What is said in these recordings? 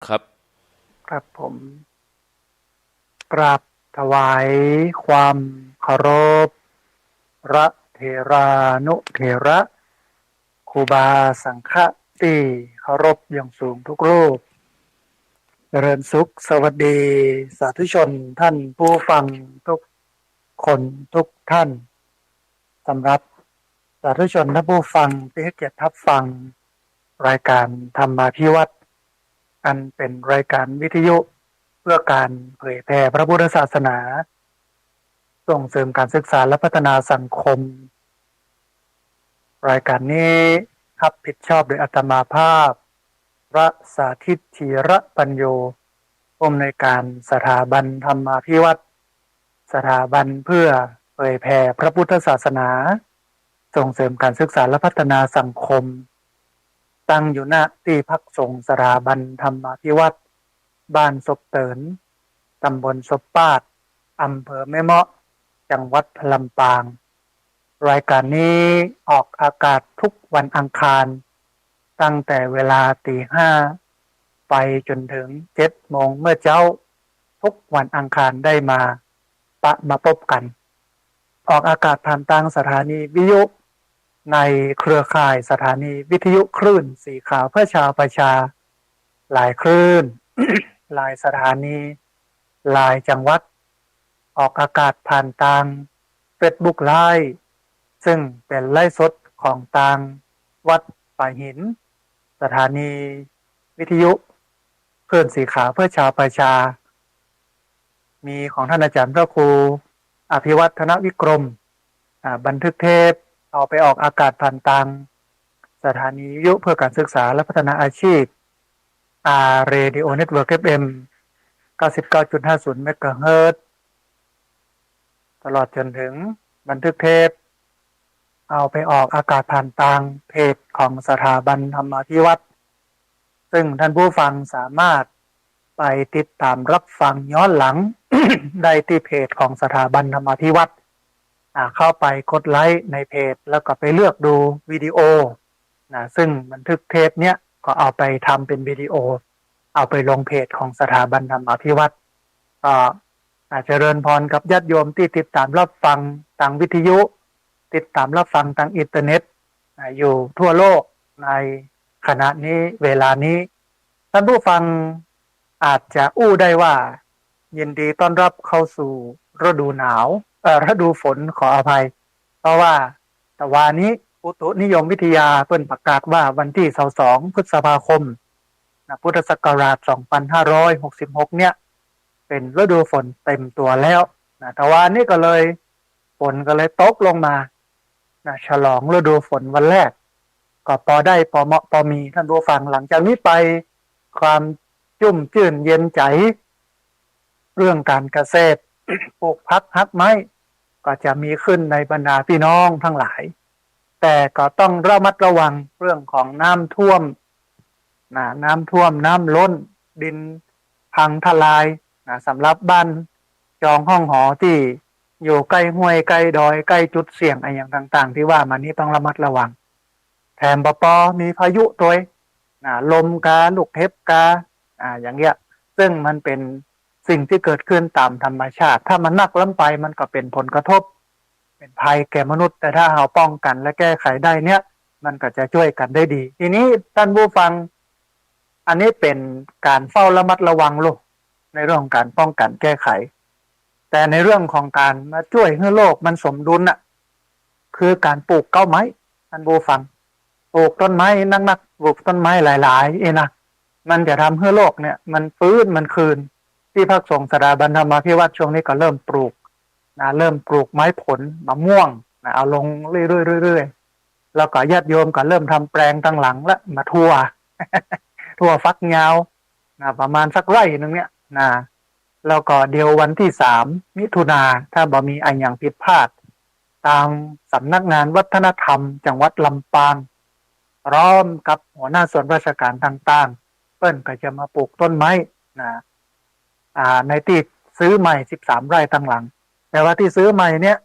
ครับครับผมกราบถวายความเคารพพระเถรานุเถระครูบาสังฆะที่เคารพอย่างสูงทุกรูปเจริญสุขสวัสดีสาธุชนท่านผู้ฟังทุกคนทุกท่านสำหรับสาธุชนและผู้ฟังที่ให้เกียรติรับฟังรายการธรรมาภิวัตน์อันเป็นรายการวิทยุเพื่อการเผยแผ่พระพุทธศาสนา ส่งเสริมการศึกษาและพัฒนาสังคมรายการนี้รับผิดชอบโดยอาตมาภาพพระสาธิตธีระปัญโยผู้อำนวยการสถาบันธรรมาภิวัตน์สถาบันเพื่อเผยแผ่พระพุทธศาสนาส่งเสริมการศึกษาและพัฒนาสังคมตั้งอยู่ณที่พักสงฆ์สถาบันธรรมาภิวัตน์บ้านศพเตินตำบลศพปาดอำเภอแม่เมาะจังหวัดลำปางรายการนี้ออกอากาศทุกวันอังคารตั้งแต่เวลาตี 5ไปจนถึง7 โมงเมื่อเจ้าทุกวันอังคารได้มาพบกันออกอากาศผ่านทางสถานีวิทยุในเครือข่ายสถานีวิทยุคลื่นสีขาวเพื่อชาวประชาหลายคลื่น หลายสถานีหลายจังหวัดออกอากาศผ่านทาง Facebook Live ซึ่งเป็นไลฟ์สดของทางวัดป่าหินสถานีวิทยุคลื่นสีขาวเพื่อชาวประชามีของท่านอาจารย์พระครูอภิวัฒนวิกรมบันทึกเทปเอาไปออกอากาศผ่านทางสถานีวิทยุเพื่อการศึกษาและพัฒนาอาชีพเรดิโอเน็ตเวิร์กFM 99.50 เมกะเฮิรตซ์ตลอดจนถึงบันทึกเทปเอาไปออกอากาศผ่านทางเพจของสถาบันธรรมาภิวัตน์ซึ่งท่านผู้ฟังสามารถไปติดตามรับฟังย้อนหลัง ได้ที่เพจของสถาบันธรรมาภิวัตน์เข้าไปกดไลค์ในเพจแล้วก็ไปเลือกดูวิดีโอซึ่งบันทึกเทปเนี้ยก็เอาไปทำเป็นวิดีโอเอาไปลงเพจของสถาบันธรรมาภิวัตน์ก็อาจจะเจริญพรกับญาติโยมที่ติดตามรับฟังทางวิทยุติดตามรับฟังทางอินเทอร์เน็ตอยู่ทั่วโลกในขณะนี้เวลานี้ท่านผู้ฟังอาจจะอู้ได้ว่ายินดีต้อนรับเข้าสู่ฤดูหนาวฤดูฝนขออภัยเพราะว่าแต่วานี้อุตุนิยมวิทยาเพิ่นประกาศว่าวันที่22พฤษภาคมพุทธศักราช2566เนี่ยเป็นฤดูฝนเต็มตัวแล้วแต่วานี้ก็เลยฝนก็เลยตกลงมาฉลองฤดูฝนวันแรกก็พอได้พอเหมาะพอมีท่านผู้ฟังหลังจากนี้ไปความชุ่มชื่นเย็นใจเรื่องการเกษตร ปลูกพักฮักไม้ก็จะมีขึ้นในบรรดาพี่น้องทั้งหลายแต่ก็ต้องระมัดระวังเรื่องของน้ำท่วมน้ำท่วมน้ำล้นดินพังทลายสำหรับบ้านจองห้องหอที่อยู่ใกล้ห้วยใกล้ดอยใกล้จุดเสี่ยงอะไรอย่างต่างๆที่ว่ามานี้ต้องระมัดระวังแถมปอมีพายุตัวลมกาลูกเห็บกาอย่างเงี้ยซึ่งมันเป็นสิ่งที่เกิดขึ้นตามธรรมชาติถ้ามันนักล้ำไปมันก็เป็นผลกระทบเป็นภัยแก่มนุษย์แต่ถ้าเราป้องกันและแก้ไขได้เนี่ยมันก็จะช่วยกันได้ดีทีนี้ท่านผู้ฟังอันนี้เป็นการเฝ้าระมัดระวังลูกในเรื่องของการป้องกันแก้ไขแต่ในเรื่องของการมาช่วยให้โลกมันสมดุลน่ะคือการปลูกเก้าไม้ท่านผู้ฟังปลูกต้นไม้นักๆปลูกต้นไม้หลายๆนะมันจะทำให้โลกเนี่ยมันฟื้นมันคืนที่พักสงฆ์สถาบันธรรมาภิวัตน์ช่วงนี้ก็เริ่มปลูกเริ่มปลูกไม้ผลมะม่วงเอาลงเรื่อยๆแล้วก็ญาติโยมก็เริ่มทำแปลงตั้งหลังและมาทั่ว ทั่วฟักยาวประมาณสักไร่นึงเนี่ยแล้วก็เดี๋ยววันที่3 มิถุนาถ้าบ่มีอันอย่างผิดพลาดตามสำนักงานวัฒนธรรมจังหวัดลำปางพร้อมกับหัวหน้าส่วนราชการต่างๆเปิ้นก็จะมาปลูกต้นไม้นะในที่ซื้อใหม่13 ไร่ตั้งหลังแต่ว่าที่ซื้อใหม่เนี่ย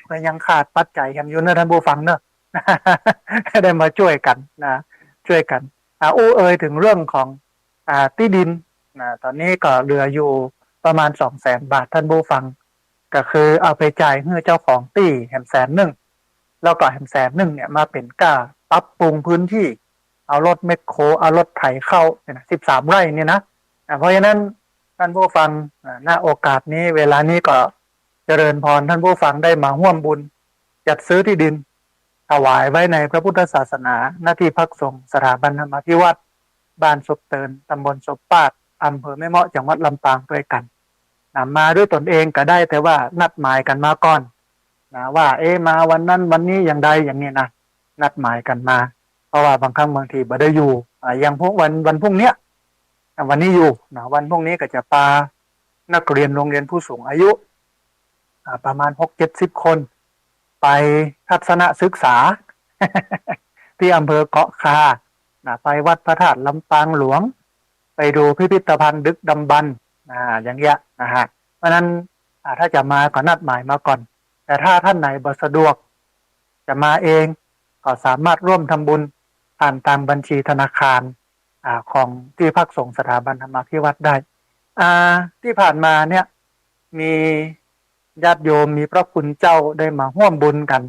ก็ยังขาดปัจจัยกันอยู่นะท่านผู้ฟังเนอะ ได้มาช่วยกันช่วยกันอู้เอ่ยถึงเรื่องของที่ดิน นะตอนนี้ก็เหลืออยู่ประมาณ200,000 บาทท่านผู้ฟังก็คือเอาไปจ่ายให้เจ้าของตี้แหม100,000แล้วก็แหม100,000เนี่ยมาเป็นก้าปรับปรุงพื้นที่เอารถแมคโครเอารถไถเข้าเนี่ย13 ไร่เนี่ยนะเพราะฉะนั้นท่านผู้ฟังณโอกาสนี้เวลานี้ก็เจริญพรท่านผู้ฟังได้มาร่วมบุญจัดซื้อที่ดินถวายไว้ในพระพุทธศาสนาหน้าที่พักสงฆ์สถาบันธรรมาภิวัตรบ้านศพเตินตำบลศพปาดอำเภอแม่เมาะจังหวัดลำปางด้วยกันมาด้วยตนเองก็ได้แต่ว่านัดหมายกันมาก่อนว่ามาวันนั้นวันนี้อย่างใดอย่างนี้นะนัดหมายกันมาเพราะว่าบางครั้งบางทีบ่ได้อยู่อย่างพวกวันพรุ่งเนี้ยวันนี้อยู่วันพรุ่งนี้ก็จะพานักเรียนโรงเรียนผู้สูงอายุประมาณ60-70 คนไปทัศนศึกษา ที่อำเภอเกาะคาไปวัดพระธาตุลำปางหลวงไปดูพิพิธภัณฑ์ดึกดำบรรพ์อย่างเงี้ยนะฮะเพราะนั้นถ้าจะมาก็นัดหมายมาก่อนแต่ถ้าท่านไหนบ่สะดวกจะมาเองก็สามารถร่วมทำบุญผ่านทางบัญชีธนาคารของที่พักสงฆ์สถาบันธรรมาภิวัตรได้ที่ผ่านมาเนี่ยมีญาติโยมมีพระคุณเจ้าได้มาร่วมบุญกัน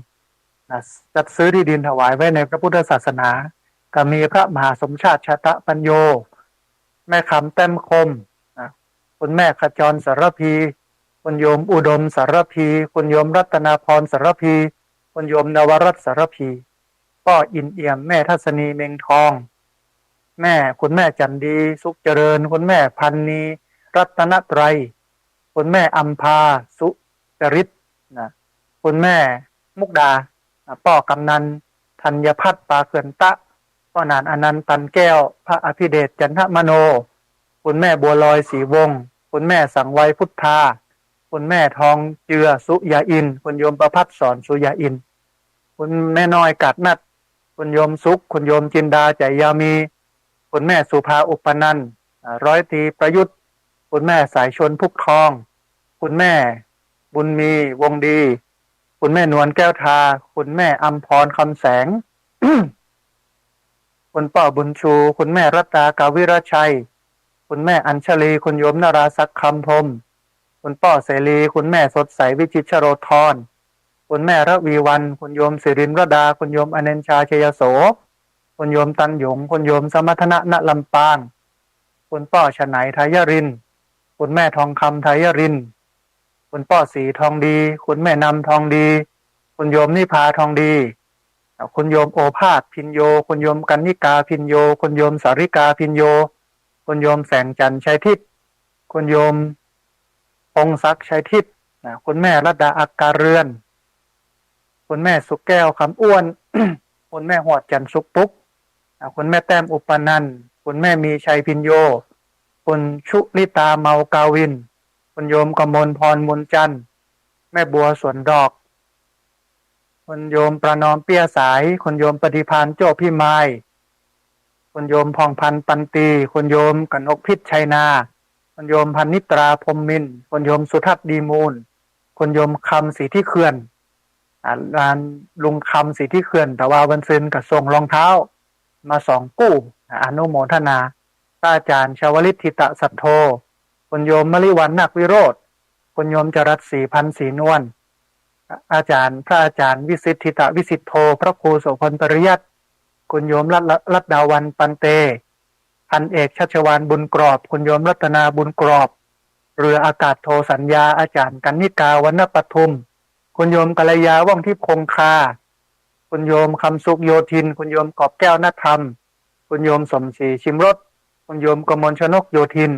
จัดซื้อที่ดินถวายไว้ในพระพุทธศาสนาก็มีพระมหาสมชาติชาตะปัญโยแม่คำแต้มคมคุณแม่ขจรสารพีคุณโยมอุดมสารพีคุณโยมรัตนาพรสารพีคุณโยมนวรัตน์สารพีพ่ออินเอี่ยมแม่ทัศนีเมงทองคุณแม่จันดีสุขเจริญคุณแม่พันนีรัตนไตรคุณแม่อัมพาสุจริตคุณแม่มุกดาพ่อกำนันธัญพัฒน์ปาเขื่อนตะพ่อนานอนันต์ตันแก้วพระอภิเดชจันทมโนคุณแม่บัวลอยศรีวงศ์คุณแม่สังไวพุทธาคุณแม่ทองเจือสุยาอินคุณโยมประภัสสอนสุยาอินคุณแม่น้อยกาดนัดคุณโยมสุขคุณโยมจินดาใจยามีคุณแม่สุภาอุปนันท์ร้อยตรีประยุทธ์คุณแม่สายชนพุกทองคุณแม่บุญมีวงดีคุณแม่นวลแก้วทาคุณแม่อัมพรคำแสง คุณป้าบุญชูคุณแม่รัตตากาวิรชัยคุณแม่อัญชลีคุณโยมนราศักดิ์คำพรมคุณป้าเสรีคุณแม่สดใสวิจิตรชโรธรคุณแม่ระวีวันคุณโยมสิรินรดาคุณโยมอเนนชาเชยโสคุณโยมตันหยงคุณโยมสมัทนะณลำปางคุณป้าฉไนไทยรินคุณแม่ทองคำไทยรินคุณป้าสีทองดีคุณแม่นำทองดีคุณโยมนิพาทองดีคุณโยมโอภาสพินโยคุณโยมกันนิกาพินโยคุณโยมสาริกาพินโยคุณโยมแสงจันทร์ชัยทิพย์คุณโยมพงศักดิ์ชัยทิพย์คุณแม่รัตดาอักการเรือนคุณแม่สุกแก้วคำอ้วน คุณแม่หอดจันทร์สุกปุ๊กคุณแม่แต้มอุปนันท์คุณแม่มีชัยพินโยคุณชุลิตาเมากาวินคุณโยมกมลพรมนจันทร์แม่บัวสวนดอกคุณโยมประนอมเปี้ยสายคุณโยมปฏิพานโจ้พี่ไม้คุณโยมพองพันธ์ปันตีคุณโยมกนกพิษชัยนาคุณโยมพันนิตราพรหมมินทร์คุณโยมสุทัศน์ดีมูลคุณโยมคำสีที่เขื่อนร้านลุงคำสีที่เขื่อนแต่ว่าวันซืนกับส่งรองเท้ามา2 กู้อนุโมทนาพระอาจารย์ชาวลิตทิตะสัทโธคุณโยมมลิวันนักวิโรธคุณโยมจรัสศรีพันธ์ศรีนวลพระอาจารย์วิสิทธิตะวิสิทธโธพระครูโสพลปริยัติคุณโยมรัตดาวันปันเตพันเอกชัชวานบุญกรอบคุณโยมรัตนาบุญกรอบเรืออากาศโทสัญญาอาจารย์กันนิกาวรรณปทุมคุณโยมกัลยาว่องทิพย์คงคาคุณโยมคำสุขโยธินคุณโยมกอบแก้วนัธรรมคุณโยมสมศรีชิมรสคุณโยมกมลชนกโยธิน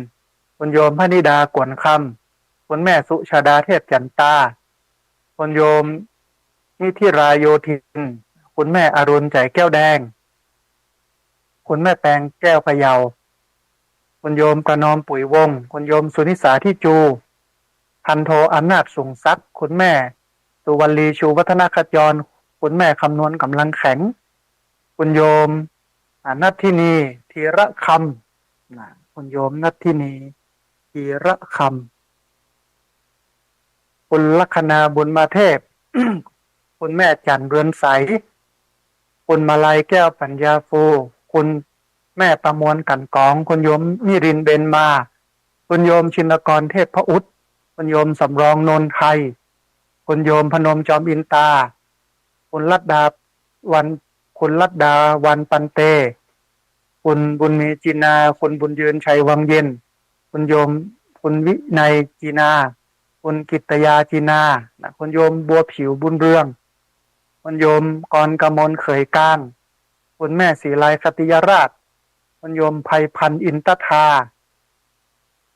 คุณโยมพนิดากวนคำคุณแม่สุชาดาเทพจันตาคุณโยมนิธิราโยธินคุณแม่อรุณใจแก้วแดงคุณแม่แปงแก้วพะเยาคุณโยมประนอมปุ๋ยวงคุณโยมสุนิสาที่จูพันโทอำนาจสูงซักคุณแม่สุวรรลีชูวัฒนขจรคุณแม่คำนวณกำลังแข็งคุณโยมนัทธินีธีระคำคุณโยมนัทธินีธีระคำคุณลัคนาบุญมาเทพ คุณแม่จันเรือนใสคุณมาลัยแก้วปัญญาฟูคุณแม่ประมวลกันกองคุณโยมนิรินทร์เบนมา คุณโยมชินกรเทพพระอุตคุณโยมสำรองนนไทยคุณโยมพนมจอมอินตาคุณลัดดาวันคุณลัดดาวันปันเตคุณบุญมีจีนาคุณบุญยืนชัยวังเย็นคุณโยมคุณวินัยจีนาคุณกิตยาจีนาคุณโยมบัวผิวบุญเรืองคุณโยมกรกมลเขยก้างคุณแม่ศรีลายสติยราชคุณโยมไพพันธ์อินตทา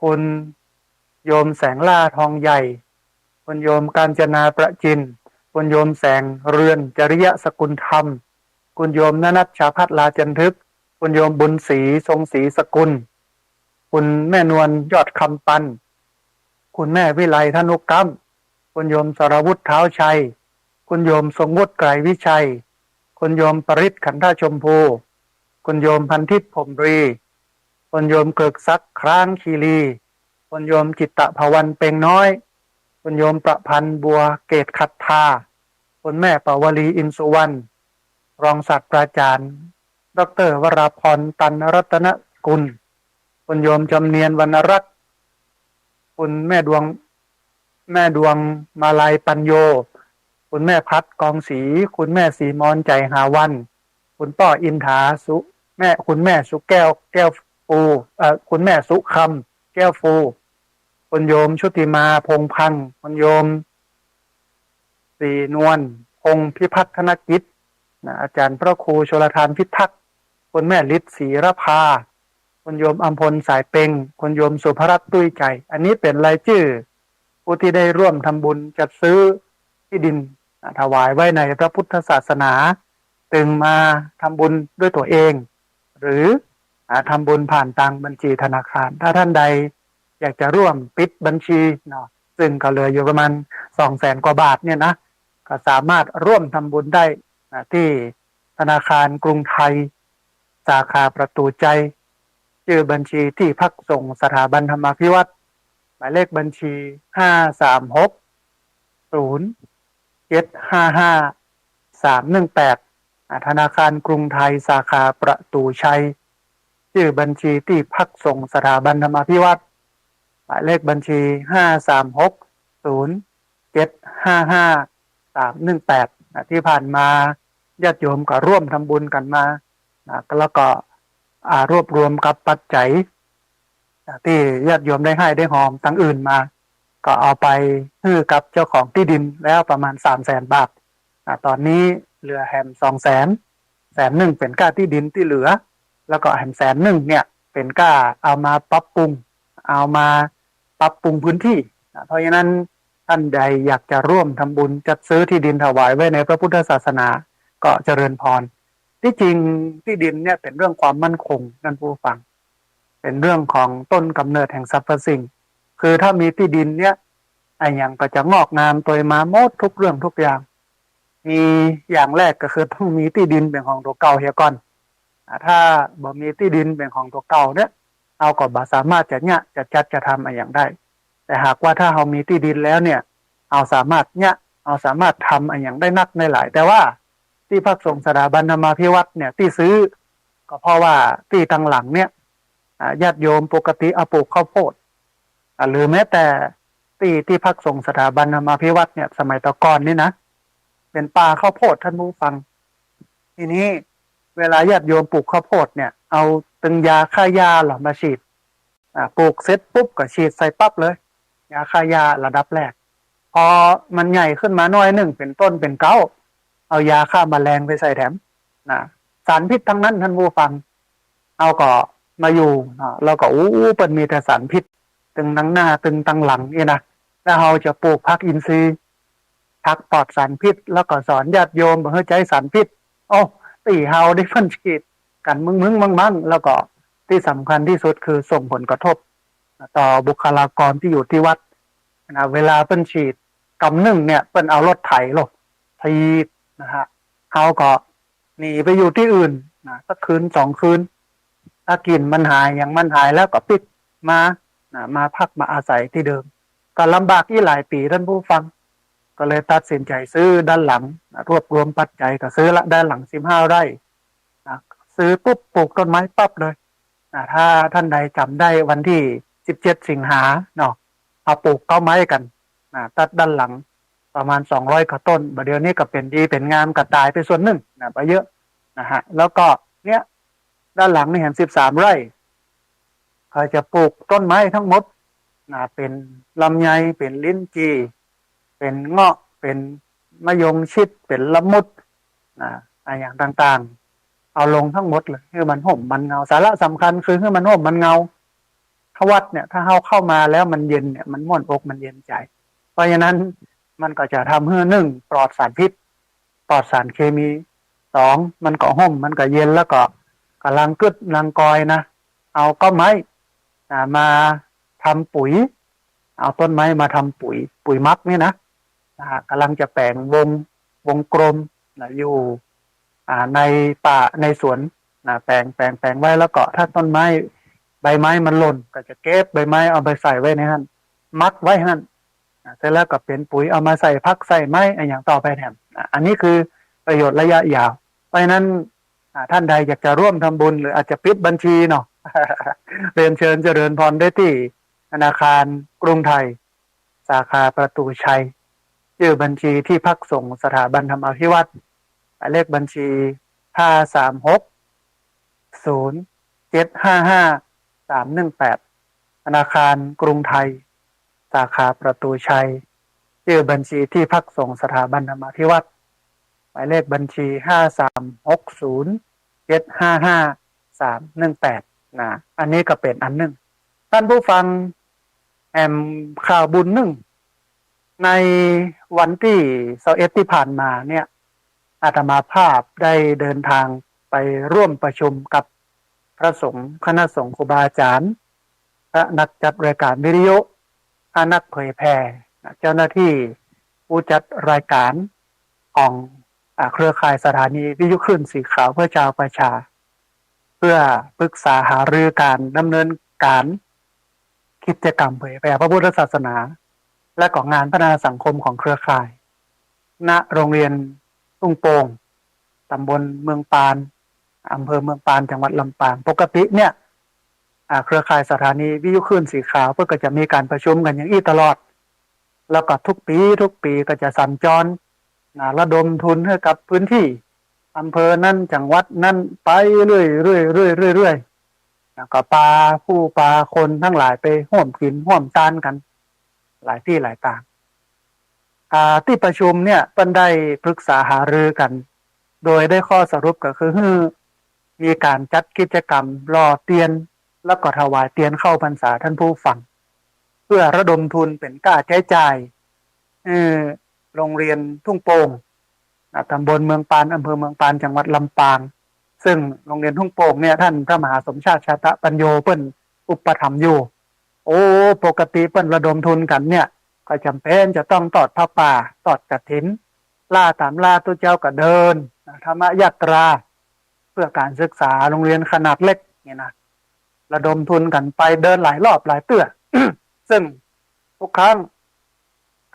คุณโยมแสงล่าทองใหญ่คุณโยมกาญจนาประจินคุณโยมแสงเรือนจริยสกุลธรรมคุณโยมนนัชชาพัฒลาจันทึกคุณโยมบุญศรีทรงศรีสกุลคุณแม่นวลยอดคำปันคุณแม่วิไลธนุกรรมคุณโยมสรวุฒิเท้าชัยคุณโยมทรงวุฒิไกรวิชัยคุณโยมปริศขันธชมพูคุณโยมพันทิพย์ผมรีคุณโยมเกิกซักคร้างคีรีคุณโยมจิตตภวันเปงน้อยคุณโยมประพันธ์บัวเกตขัดทาคุณแม่ปวลีอินสุวรรณรองศาสตราจารย์ดร.วราพรตันรัตนกุลคุณโยมจำเนียนวรรณรัตน์คุณแม่ดวงมาลัยปัญโยคุณแม่พัดกองศรีคุณแม่สีมอนใจหาวันคุณป้ออินทาสุคุณแม่สุแก้วฟูคุณแม่สุคำแก้วฟูคุณโยมชุติมาพงพังคุณโยมสีนวลพงพิพัฒนกิจอาจารย์พระครูชลทานพิทักษ์คุณแม่ฤทธิ์ศรีรภาคุณโยมอัมพลสายเป่งคุณโยมสุภรัตน์ตุ้ยใจอันนี้เป็นรายชื่อผู้ที่ได้ร่วมทำบุญจัดซื้อที่ดินถวายไว้ในพระพุทธศาสนาตึงมาทำบุญด้วยตัวเองหรือทำบุญผ่านทางบัญชีธนาคารถ้าท่านใดอยากจะร่วมปิดบัญชีเนาะซึ่งก็เหลืออยู่ประมาณ200,000 กว่าบาทเนี่ยนะก็สามารถร่วมทำบุญได้ที่ธนาคารกรุงไทยสาขาประตูใจชื่อบัญชีที่พักส่งสถาบันธรรมาภิวัตรหมายเลขบัญชี5360755 ธนาคารกรุงไทยสาขาประตูชัยชื่อบัญชีที่พักส่งสถาบันธรรมาภิวัตรหมายเลขบัญชี5360755 ที่ผ่านมาญาติโยมก็ร่วมทำบุญกันมาแล้วก็รวบรวมกับปัจจัยที่ญาติโยมได้หอมตั้งอื่นมาก็เอาไปให้กับเจ้าของที่ดินแล้วประมาณ300,000 บาทตอนนี้เหลือแหม200,000เป็นค่าที่ดินที่เหลือแล้วก็แหม100,000เนี่ยเป็นค่าเอามาปรับปรุงพื้นที่เพราะฉะนั้นท่านใดอยากจะร่วมทำบุญจัดซื้อที่ดินถวายไว้ในพระพุทธศาสนาก็เจริญพรที่จริงที่ดินเนี่ยเป็นเรื่องความมั่นคงท่านผู้ฟังเป็นเรื่องของต้นกำเนิดแห่งสรรพสิ่งคือถ้ามีที่ดินเนี่ยไอ้อย่างก็จะงอกงามโดยมาหมดทุกเรื่องทุกอย่างมีอย่างแรกก็คือต้องมีที่ดินเป็นของตัวเก่าเฮียก่อนถ้าบ่มีที่ดินเป็นของตัวเก่าเนี่ยเอาก็บ่สามารถจะจัดจะทำอะไรอย่างได้แต่หากว่าถ้าเรามีที่ดินแล้วเนี่ยเอาสามารถทำอะไรอย่างได้นักในหลายแต่ว่าที่พักส่งสถาบันธรรมาภิวัตรเนี่ยที่ซื้อก็เพราะว่าที่ทางหลังเนี่ยญาติโยมปกติเอาปลูกข้าวโพดหรือแม้แต่ที่พักส่งสถาบันธรรมาภิวัตรเนี่ยสมัยตะก่อนนี่นะเป็นป่าข้าวโพดท่านผู้ฟังทีนี้เวลาญาติโยมปลูกข้าวโพดเนี่ยเอาตึงยาฆ่าหญ้าหรอมาฉีดปลูกเสร็จปุ๊บก็ฉีดใส่ปั๊บเลยยาฆ่าหญ้าระดับแรกพอมันใหญ่ขึ้นมาหน่อยหนึ่งเป็นต้นเป็นเก้าเอายาฆ่าแมลงไปใส่แถมสารพิษทั้งนั้นท่านผู้ฟังเอาก็มาอยู่แล้วก็เป็นมีแต่สารพิษตึงทั้งหน้าตึงทั้งหลังนี่นะแล้วเราจะปลูกผักอินทรีย์ผักปลอดสารพิษแล้วก็สอนญาติโยมเพื่อใจสารพิษตีเฮาได้ฟันฉีดกันมึงมั่งแล้วก็ที่สำคัญที่สุดคือส่งผลกระทบต่อบุคลากรที่อยู่ที่วัดเวลาเปิ้นฉีดกำหนึ่งเนี่ยเปิ้นเอารถไถลงฉีดนะฮะเขาก็หนีไปอยู่ที่อื่นสักคืน2 คืนถ้ากลิ่นมันหายอย่างมันหายแล้วก็ปิดมาพักมาอาศัยที่เดิมก็ลำบากอีหลายปีท่านผู้ฟังก็เลยตัดสินใจซื้อด้านหลังรวบรวมปัจจัยก็ซื้อละด้านหลัง15 ไร่ซื้อปุ๊บปลูกต้นไม้ปั๊บเลยถ้าท่านใดจำได้วันที่ 17 สิงหาเนาะเอาปลูกต้นไม้กันตัดด้านหลังประมาณ200กว่าต้นเดี๋ยวนี้ก็เป็นดีเป็นงามกระตายไปส่วนหนึ่งไปเยอะนะฮะแล้วก็เนี้ยด้านหลังนี่เห็น13 ไร่เขาจะปลูกต้นไม้ทั้งหมดเป็นลำไยเป็นลิ้นจี่เป็นเงาะเป็นมะยงชิดเป็นละมุดอย่างต่างๆเอาลงทั้งหมดเลยคือมันห่มมันเงาสาระสำคัญคือคือมันห่มมันเงาถ้าวัดเนี่ยถ้าเข้ามาแล้วมันเย็นเนี่ยมันม่วนอกมันเย็นใจเพราะฉะนั้นมันก็จะทำให้1ปลอดสารพิษปลอดสารเคมี2มันก็ห่มมันก็เย็นแล้วก็กำลังกึดลังกอยนะเอาก็ไม้มาทำปุ๋ยเอาต้นไม้มาทำปุ๋ยมักนี่นะกำลังจะแปลงวงกลมอยู่ในป่าในสวนแปลงไว้แล้วก็ถ้าต้นไม้ใบไม้มันหล่นก็จะเก็บใบไม้เอาไปใส่ไว้ในนั้นมัดไว้นั่นเสร็จแล้วก็เป็นปุ๋ยเอามาใส่พักใส่ไม้อย่างต่อไปแถมอันนี้คือประโยชน์ระยะยาวเพราะฉะนั้นท่านใดอยากจะร่วมทำบุญหรืออาจจะปิดบัญชีเนาะ เรียนเชิญเจริญพรได้ที่ธนาคารกรุงไทยสาขาประตูชัยชื่อบัญชีที่พักส่งสถาบันธรรมาภิวัตรหมายเลขบัญชี5360755-318ธนาคารกรุงไทยสาขาประตูชัยชื่อบัญชีที่พักส่งสถาบันธรรมาภิวัตรหมายเลขบัญชี5360755-318อันนี้ก็เป็นอันหนึ่งท่านผู้ฟังข่าวบุญหนึ่งในวันที่21ที่ผ่านมาเนี่ยอาตมาภาพได้เดินทางไปร่วมประชุมกับพระสงฆ์คณะสงฆ์ครูบาอาจารย์และนักจัดรายการวิทยุนักเผยแพร่เจ้าหน้าที่ผู้จัดรายการของเครือข่ายสถานีวิทยุคลื่นสีขาวเพื่อชาวประชาเพื่อปรึกษาหารือการดำเนินการกิจกรรมเผยแพร่พระพุทธศาสนาและก็งานพัฒนาสังคมของเครือข่ายณโรงเรียนทุ่งโป่งตำบลเมืองปานอำเภอเมืองปานจังหวัดลำปางปกติเนี่ยเครือข่ายสถานีวิทยุคลื่นสีขาวเพื่อก็จะมีการประชุมกันอย่างนี้ตลอดแล้วก็ทุกปีก็จะสัญจรระดมทุนให้กับพื้นที่อำเภอนั่นจังหวัดนั่นไปเรื่อยก็ปาผู้ปาคนทั้งหลายไปห่วมกินห่วมทานกันหลายที่หลายต่างที่ประชุมเนี่ยเพิ่นได้ปรึกษาหารือกันโดยได้ข้อสรุปก็คือมีการจัดกิจกรรมรอเตียนแล้วก็ถวายเตียนเข้าพรรษาท่านผู้ฟังเพื่อระดมทุนเป็นค่าใช้จ่ายโรงเรียนทุ่งโป่งตำบลเมืองปานอำเภอเมืองปานจังหวัดลำปางซึ่งโรงเรียนทุ่งโป่งเนี่ยท่านพระมหาสมชาติชาตปัญโยเปิ้นอุปถัมภ์อยู่ปกติเปิ้นระดมทุนกันเนี่ยก็จำเป็นจะต้องตอดผ้าป่าตอดกฐินล่าตามล่าตัวเจ้าก็เดินธรรมยตราเพื่อการศึกษาโรงเรียนขนาดเล็กเนี่ยนะระดมทุนกันไปเดินหลายรอบหลายเตื้อ ซึ่งทุกครั้ง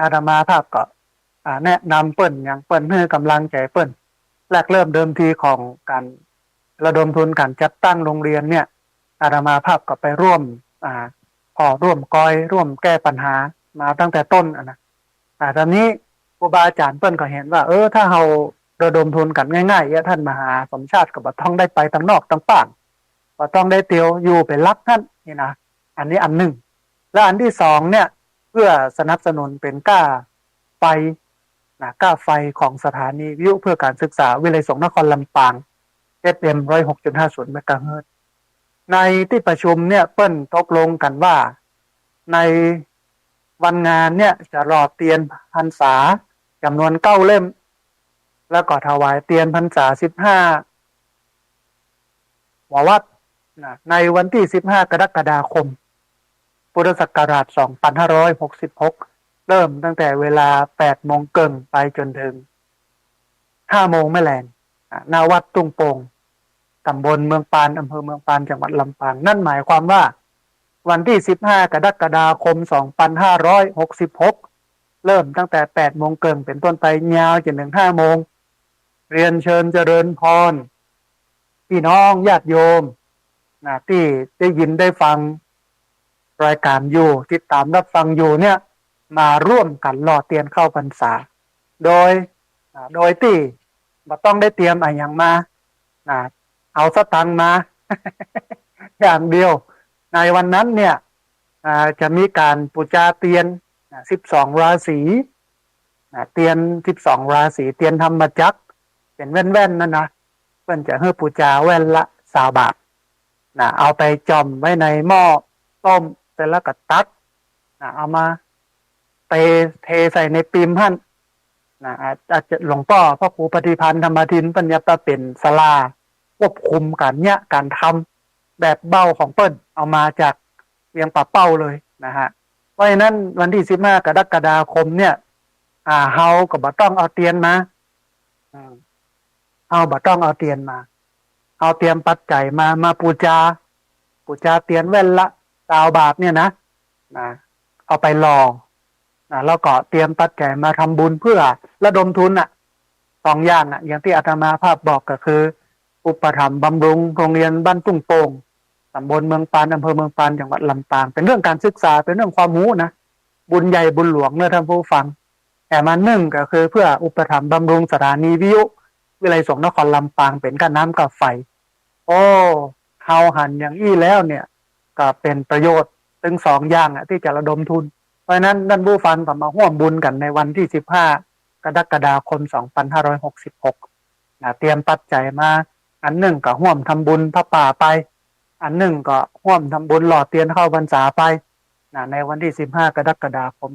อาตมาภาพก็แนะนำเปิ้นอย่างเปิ้นให้กำลังใจเปิ้นแรกเริ่มเดิมทีของการระดมทุนการจัดตั้งโรงเรียนเนี่ยอาตมาภาพก็ไปร่วมร่วมกอยร่วมแก้ปัญหามาตั้งแต่ต้นนะตอนนี้ครูบาอาจารย์เปิ้นก็เห็นว่าถ้าเราระดมทุนกันง่ายๆท่านมหาสมชาติก็บ่ต้องได้ไปทางนอกทางป่างบ่ต้องได้เตียวอยู่เป็นรักท่านนี่นะอันนี้อันหนึ่งและอันที่สองเนี่ยเพื่อสนับสนุนเป็นก้าไฟของสถานีวิทยุเพื่อการศึกษาวิทยาลัยสงฆ์นครลำปาง FM 106.50 เมกะเฮิรตซ์ในที่ประชุมเนี่ยเปิ้นตกลงกันว่าในวันงานเนี่ยจะรอเตียนพรรษาจำนวน9 เล่มแล้วก็ถวายเตียนพรรษา15 วัดในวันที่15 กรกฎาคมพุทธศักราช 2566 เริ่มตั้งแต่เวลา 8 โมงเกิงไปจนถึง 5 โมงแม่แลงณ วัดตุ้งโป่งตำบลเมืองปานอำเภอเมืองปานจังหวัดลำปางนั่นหมายความว่าวันที่15 กรกฎาคม 2566 เริ่มตั้งแต่ 8 โมงเกิงเป็นต้นไปยาวจนถึง 5 โมงเรียนเชิญเจริญพรพี่น้องญาติโยมที่ได้ยินได้ฟัง รายการอยู่ติดตามรับฟังอยู่เนี่ยมาร่วมกันรอเตียนเข้าพรรษาโดยที่บ่ต้องได้เตรียมอะไรอย่างมาเอาสตังค์มา อย่างเดียวในวันนั้นเนี่ยจะมีการปูชาเตียน12ราศีเตียน12ราศีเตียนธรรมจักรเป็นแว่นๆนั่นนะเพิ่นจะให้ปูชาแว่นละ20 บาทเอาไปจอมไว้ในหม้อต้มเสร็จแล้วก็ตักเอามาเทใส่ในปิมหั่นอาจจะหลวงพ่อพระครูปฏิพันธ์ธรรมทินปัญญาเป็นศาลาควบคุมการทำแบบเบ้าของเปิ้นเอามาจากเวียงป่าเป้าเลยนะฮะเพราะฉะนั้นวันที่15 กรกฎาคมเนี่ยเฮาก็บ่ต้องเอาเตียนมาเฮาบ่ต้องเอาเตียนมาเอาเตรียมปัจจัยมาปูชาเตียนแว่นละ20 บาทเนี่ยนะเอาไปรอแล้วก็เตรียมปัจจัยมาทำบุญเพื่อระดมทุน2 อย่างอย่างที่อาตมาภาพบอกก็คืออุปถัมภ์บำรุงโรงเรียนบ้านตุ้งโป่งตำบลเมืองปานอำเภอเมืองปานจังหวัดลำปางเป็นเรื่องการศึกษาเป็นเรื่องความรู้นะบุญใหญ่บุญหลวงเมื่อท่านผู้ฟังแต่มา1ก็คือเพื่ออุปถัมภ์บำรุงสถานีวิทยุวิไลสงฆ์นครลำปางเป็นการน้ำกับไฟโอ้เฮาหันอย่างอี้แล้วเนี่ยก็เป็นประโยชน์ถึง2 อย่างที่จะระดมทุนเพราะฉะนั้นท่านผู้ฟังก็มาร่วมบุญกันในวันที่15 กรกฎาคม 2566เตรียมปัจจัยมาอัน1ก็ร่วมทำบุญพระป่าไปอัน1ก็ร่วมทำบุญหล่อเทียนเข้าพรรษาไปในวันที่15 กรกฎาคม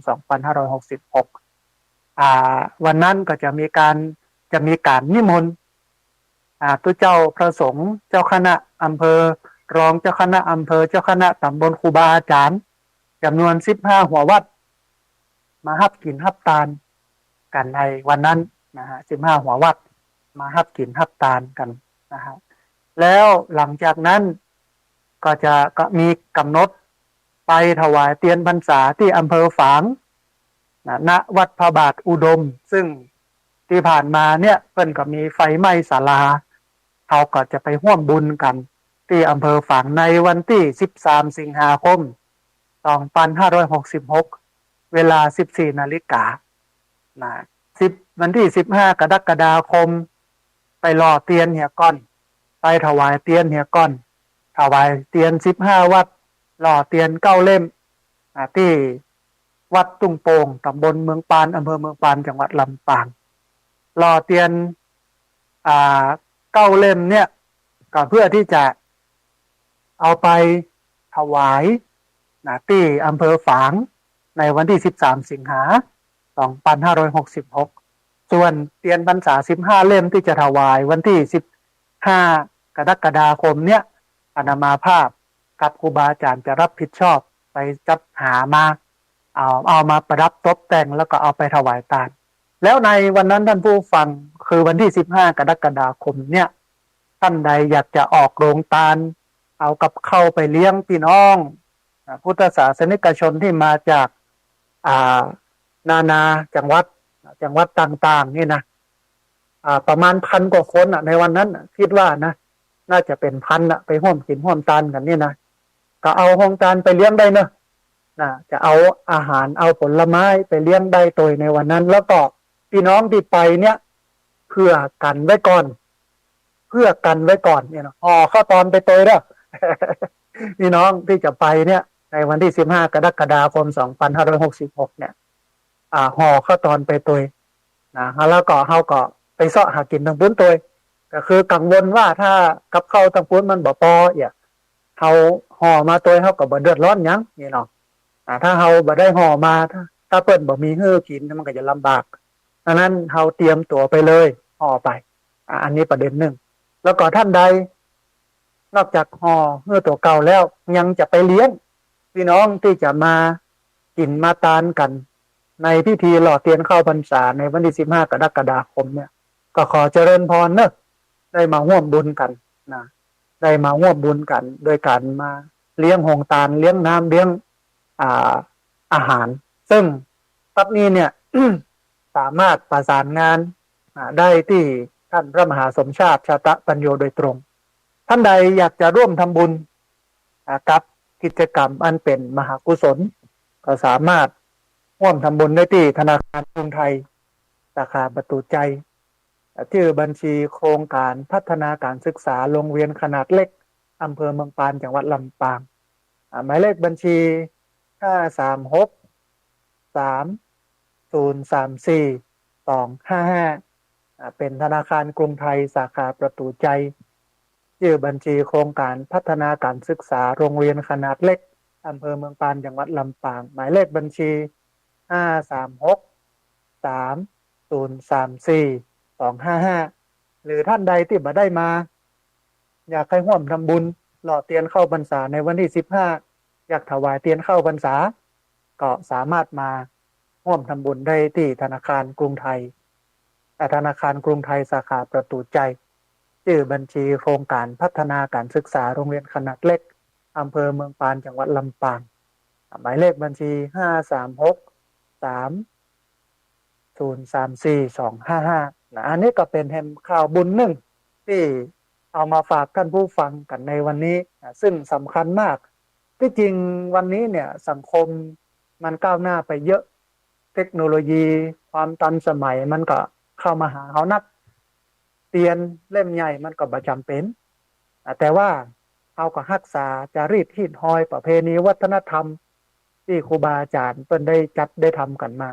2566วันนั้นก็จะมีการนิมนต์ตัวเจ้าพระสงฆ์เจ้าคณะอำเภอรองเจ้าคณะอำเภอเจ้าคณะตำบลครูบาอาจารย์จำนวน15 หัววัดมาฮับกินฮับตาลกันในวันนั้นนะฮะ15 หัววัดมาฮับกินฮับตาลกันนะฮะแล้วหลังจากนั้นก็มีกำหนดไปถวายเทียนพรรษาที่อำเภอฝางณวัดพระบาทอุดมซึ่งที่ผ่านมาเนี่ยเพิ่นก็มีไฟไหม้ศาลาเขาก็จะไปร่วมบุญกันที่อำเภอฝางในวันที่13 สิงหาคม 2566 เวลา 14 นาฬิกาวันที่15 กรกฎาคมไปรอเตียนเหียก้อนไปถวายเตียนเหียก้อนถวายเตียน15 วัดรอเตียน9 เล่มที่วัดตุ้งโป่งตำบลเมืองปานอำเภอเมืองปานจังหวัดลำปางรอเตียน9 เล่มเนี่ยก็เพื่อที่จะเอาไปถวายที่อำเภอฝางในวันที่13 สิงหาคม 2566 ส่วนเตียนพรรษา15 เล่มที่จะถวายวันที่15 กรกฎาคมเนี่ยอาตมาภาพกับครูบาอาจารย์จะรับผิดชอบไปจัดหามาเอามาประดับตกแต่งแล้วก็เอาไปถวายทานแล้วในวันนั้นท่านผู้ฟังคือวันที่15 กรกฎาคมเนี่ยท่านใดอยากจะออกโรงทานเอากับเข้าไปเลี้ยงพี่น้องพุทธศาสนิกชนที่มาจากนาจังหวัดต่างๆนี่นะประมาณ1,000 กว่าคนในวันนั้นคิดว่านะน่าจะเป็น1,000ไปร่วมกินร่วมทานกันนี่นะก็เอาโรงทานไปเลี้ยงได้เนอะจะเอาอาหารเอาผลไม้ไปเลี้ยงได้ตัวในวันนั้นแล้วก็พี่น้องที่ไปเนี่ยเพื่อกันไว้ก่อนเนี่ยนะข้อตอนไปตัวเด้อ พี่น้องที่จะไปเนี่ยในวันที่15 กรกฎาคม 2566 เนี่ยห่อข้าวตอนไปตัวแล้วก็เฮาก็ไปเสาะหากินทางปุ้นตัวก็คือกังวลว่าถ้ากับข้าวทางปุ้นมันบ่พอเฮาห่อมาตัวเฮาก็บ่เดือดร้อนหยังนี่เนาะถ้าเฮาบ่ได้ห่อมาถ้าเปิ้นบ่มีให้กินมันก็จะลำบากดังนั้นเฮาเตรียมตัวไปเลยห่อไปอันนี้ประเด็นหนึ่งแล้วก็ท่านใดนอกจากห่อเมื่อตัวเก่าแล้วยังจะไปเลี้ยงพี่น้องที่จะมากินมาทานกันในพิธีหล่อเทียนเข้าพรรษาในวันที่15 กรกฎาคมเนี่ยก็ขอเจริญพรเนอะได้มาร่วมบุญกันได้มาร่วมบุญกันโดยการมาเลี้ยงโฮงทานเลี้ยงน้ำเลี้ยงอาหารซึ่งตับนี้เนี่ย สามารถประสานงานได้ที่ท่านพระมหาสมชาติชาตะปัญโยโดยตรงท่านใดอยากจะร่วมทำบุญกับ กิจกรรมอันเป็นมหากุศลก็สามารถร่วมทำบุญได้ที่ธนาคารกรุงไทยสาขาประตูใจชื่อบัญชีโครงการพัฒนาการศึกษาโรงเรียนขนาดเล็กอำเภอเมืองปานจังหวัดลำปางหมายเลขบัญชี536303425เป็นธนาคารกรุงไทยสาขาประตูใจชื่อบัญชีโครงการพัฒนาการศึกษาโรงเรียนขนาดเล็กอำเภอเมืองปานจังหวัดลำปางหมายเลขบัญชี536303425หรือท่านใดที่บ่ได้มาอยากให้ร่วมทำบุญหล่อเทียนเข้าพรรษาในวันที่15อยากถวายเทียนเข้าพรรษาก็สามารถมาร่วมทำบุญได้ที่ธนาคารกรุงไทยธนาคารกรุงไทยสาขาประตูใจชื่อบัญชีโครงการพัฒนาการศึกษาโรงเรียนขนาดเล็กอำเภอเมืองปานจังหวัดลำปางหมายเลขบัญชี536303425อันนี้ก็เป็นแห่งข่าวบุญหนึ่งที่เอามาฝากท่านผู้ฟังกันในวันนี้ซึ่งสำคัญมากที่จริงวันนี้เนี่ยสังคมมันก้าวหน้าไปเยอะเทคโนโลยีความทันสมัยมันก็เข้ามาหาเขานักเตียนเล่มใหญ่มันก็ประจำเป็นแต่ว่าเขาก็รักษาจารีตฮีดฮอยประเพณีวัฒนธรรมที่ครูบาอาจารย์เพิ่นได้จัดได้ทำกันมา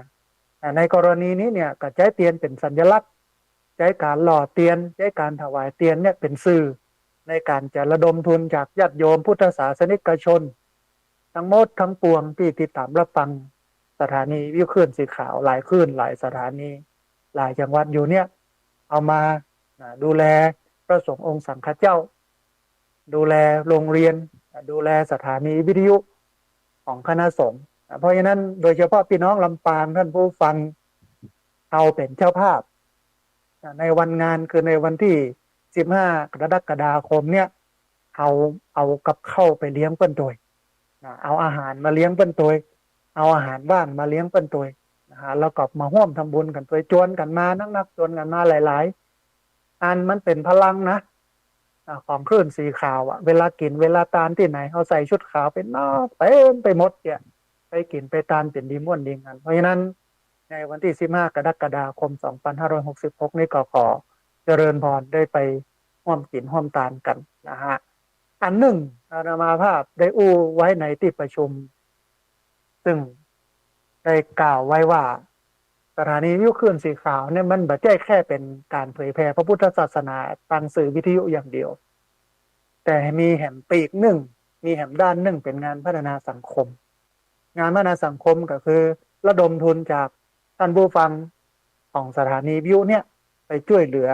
ในกรณีนี้เนี่ยก็ใช้เตียนเป็นสัญลักษณ์ใช้การหล่อเตียนใช้การถวายเตียนเนี่ยเป็นสื่อในการจะระดมทุนจากญาติโยมพุทธศาสนิกชนทั้งหมดทั้งปวงที่ติดตามรับฟังสถานีวิวคลื่นสีขาวหลายคลื่นหลายสถานีหลายจังหวัดอยู่เนี่ยเอามาดูแลพระสงฆ์องค์สังฆเจ้าดูแลโรงเรียนดูแลสถานีวิทยุของคณะสงฆ์เพราะฉะนั้นโดยเฉพาะพี่น้องลำปางท่านผู้ฟังเอาเป็นเจ้าภาพในวันงานคือในวันที่15กรกฎาคมเนี่ยเอากับเข้าไปเลี้ยงเปิ้นตัวเอาอาหารมาเลี้ยงเปิ้นตัวเอาอาหารว่างมาเลี้ยงเปิ้นตัวแล้วก็มาร่วมทำบุญกันตัวจวนกันมานักจวนกันมาหลายๆอันมันเป็นพลังนะของคลื่นสีขาวเวลากินเวลาตานที่ไหนเขาใส่ชุดขาวเป็นนอกเต็มไปหมดเนี่ยไปกินไปตานเป็นดีม่วนดีงานเพราะฉะนั้นในวันที่15กรกฎาคม2566นี้ก็ขอเจริญพรได้ไปร่วมกินร่วมตานกันนะฮะอันหนึ่งอาตมาภาพได้อู้ไว้ในที่ประชุมซึ่งได้กล่าวไว้ว่าสถานีวิทยุคลื่นสีขาวเนี่ยมันไม่ใช่แค่เป็นการเผยแพร่พระพุทธศาสนาทางสื่อวิทยุอย่างเดียวแต่มีแหมปีกหนึ่งมีแหมด้านหนึ่งเป็นงานพัฒนาสังคมงานพัฒนาสังคมก็คือระดมทุนจากท่านผู้ฟังของสถานีวิทยุเนี่ยไปช่วยเหลือ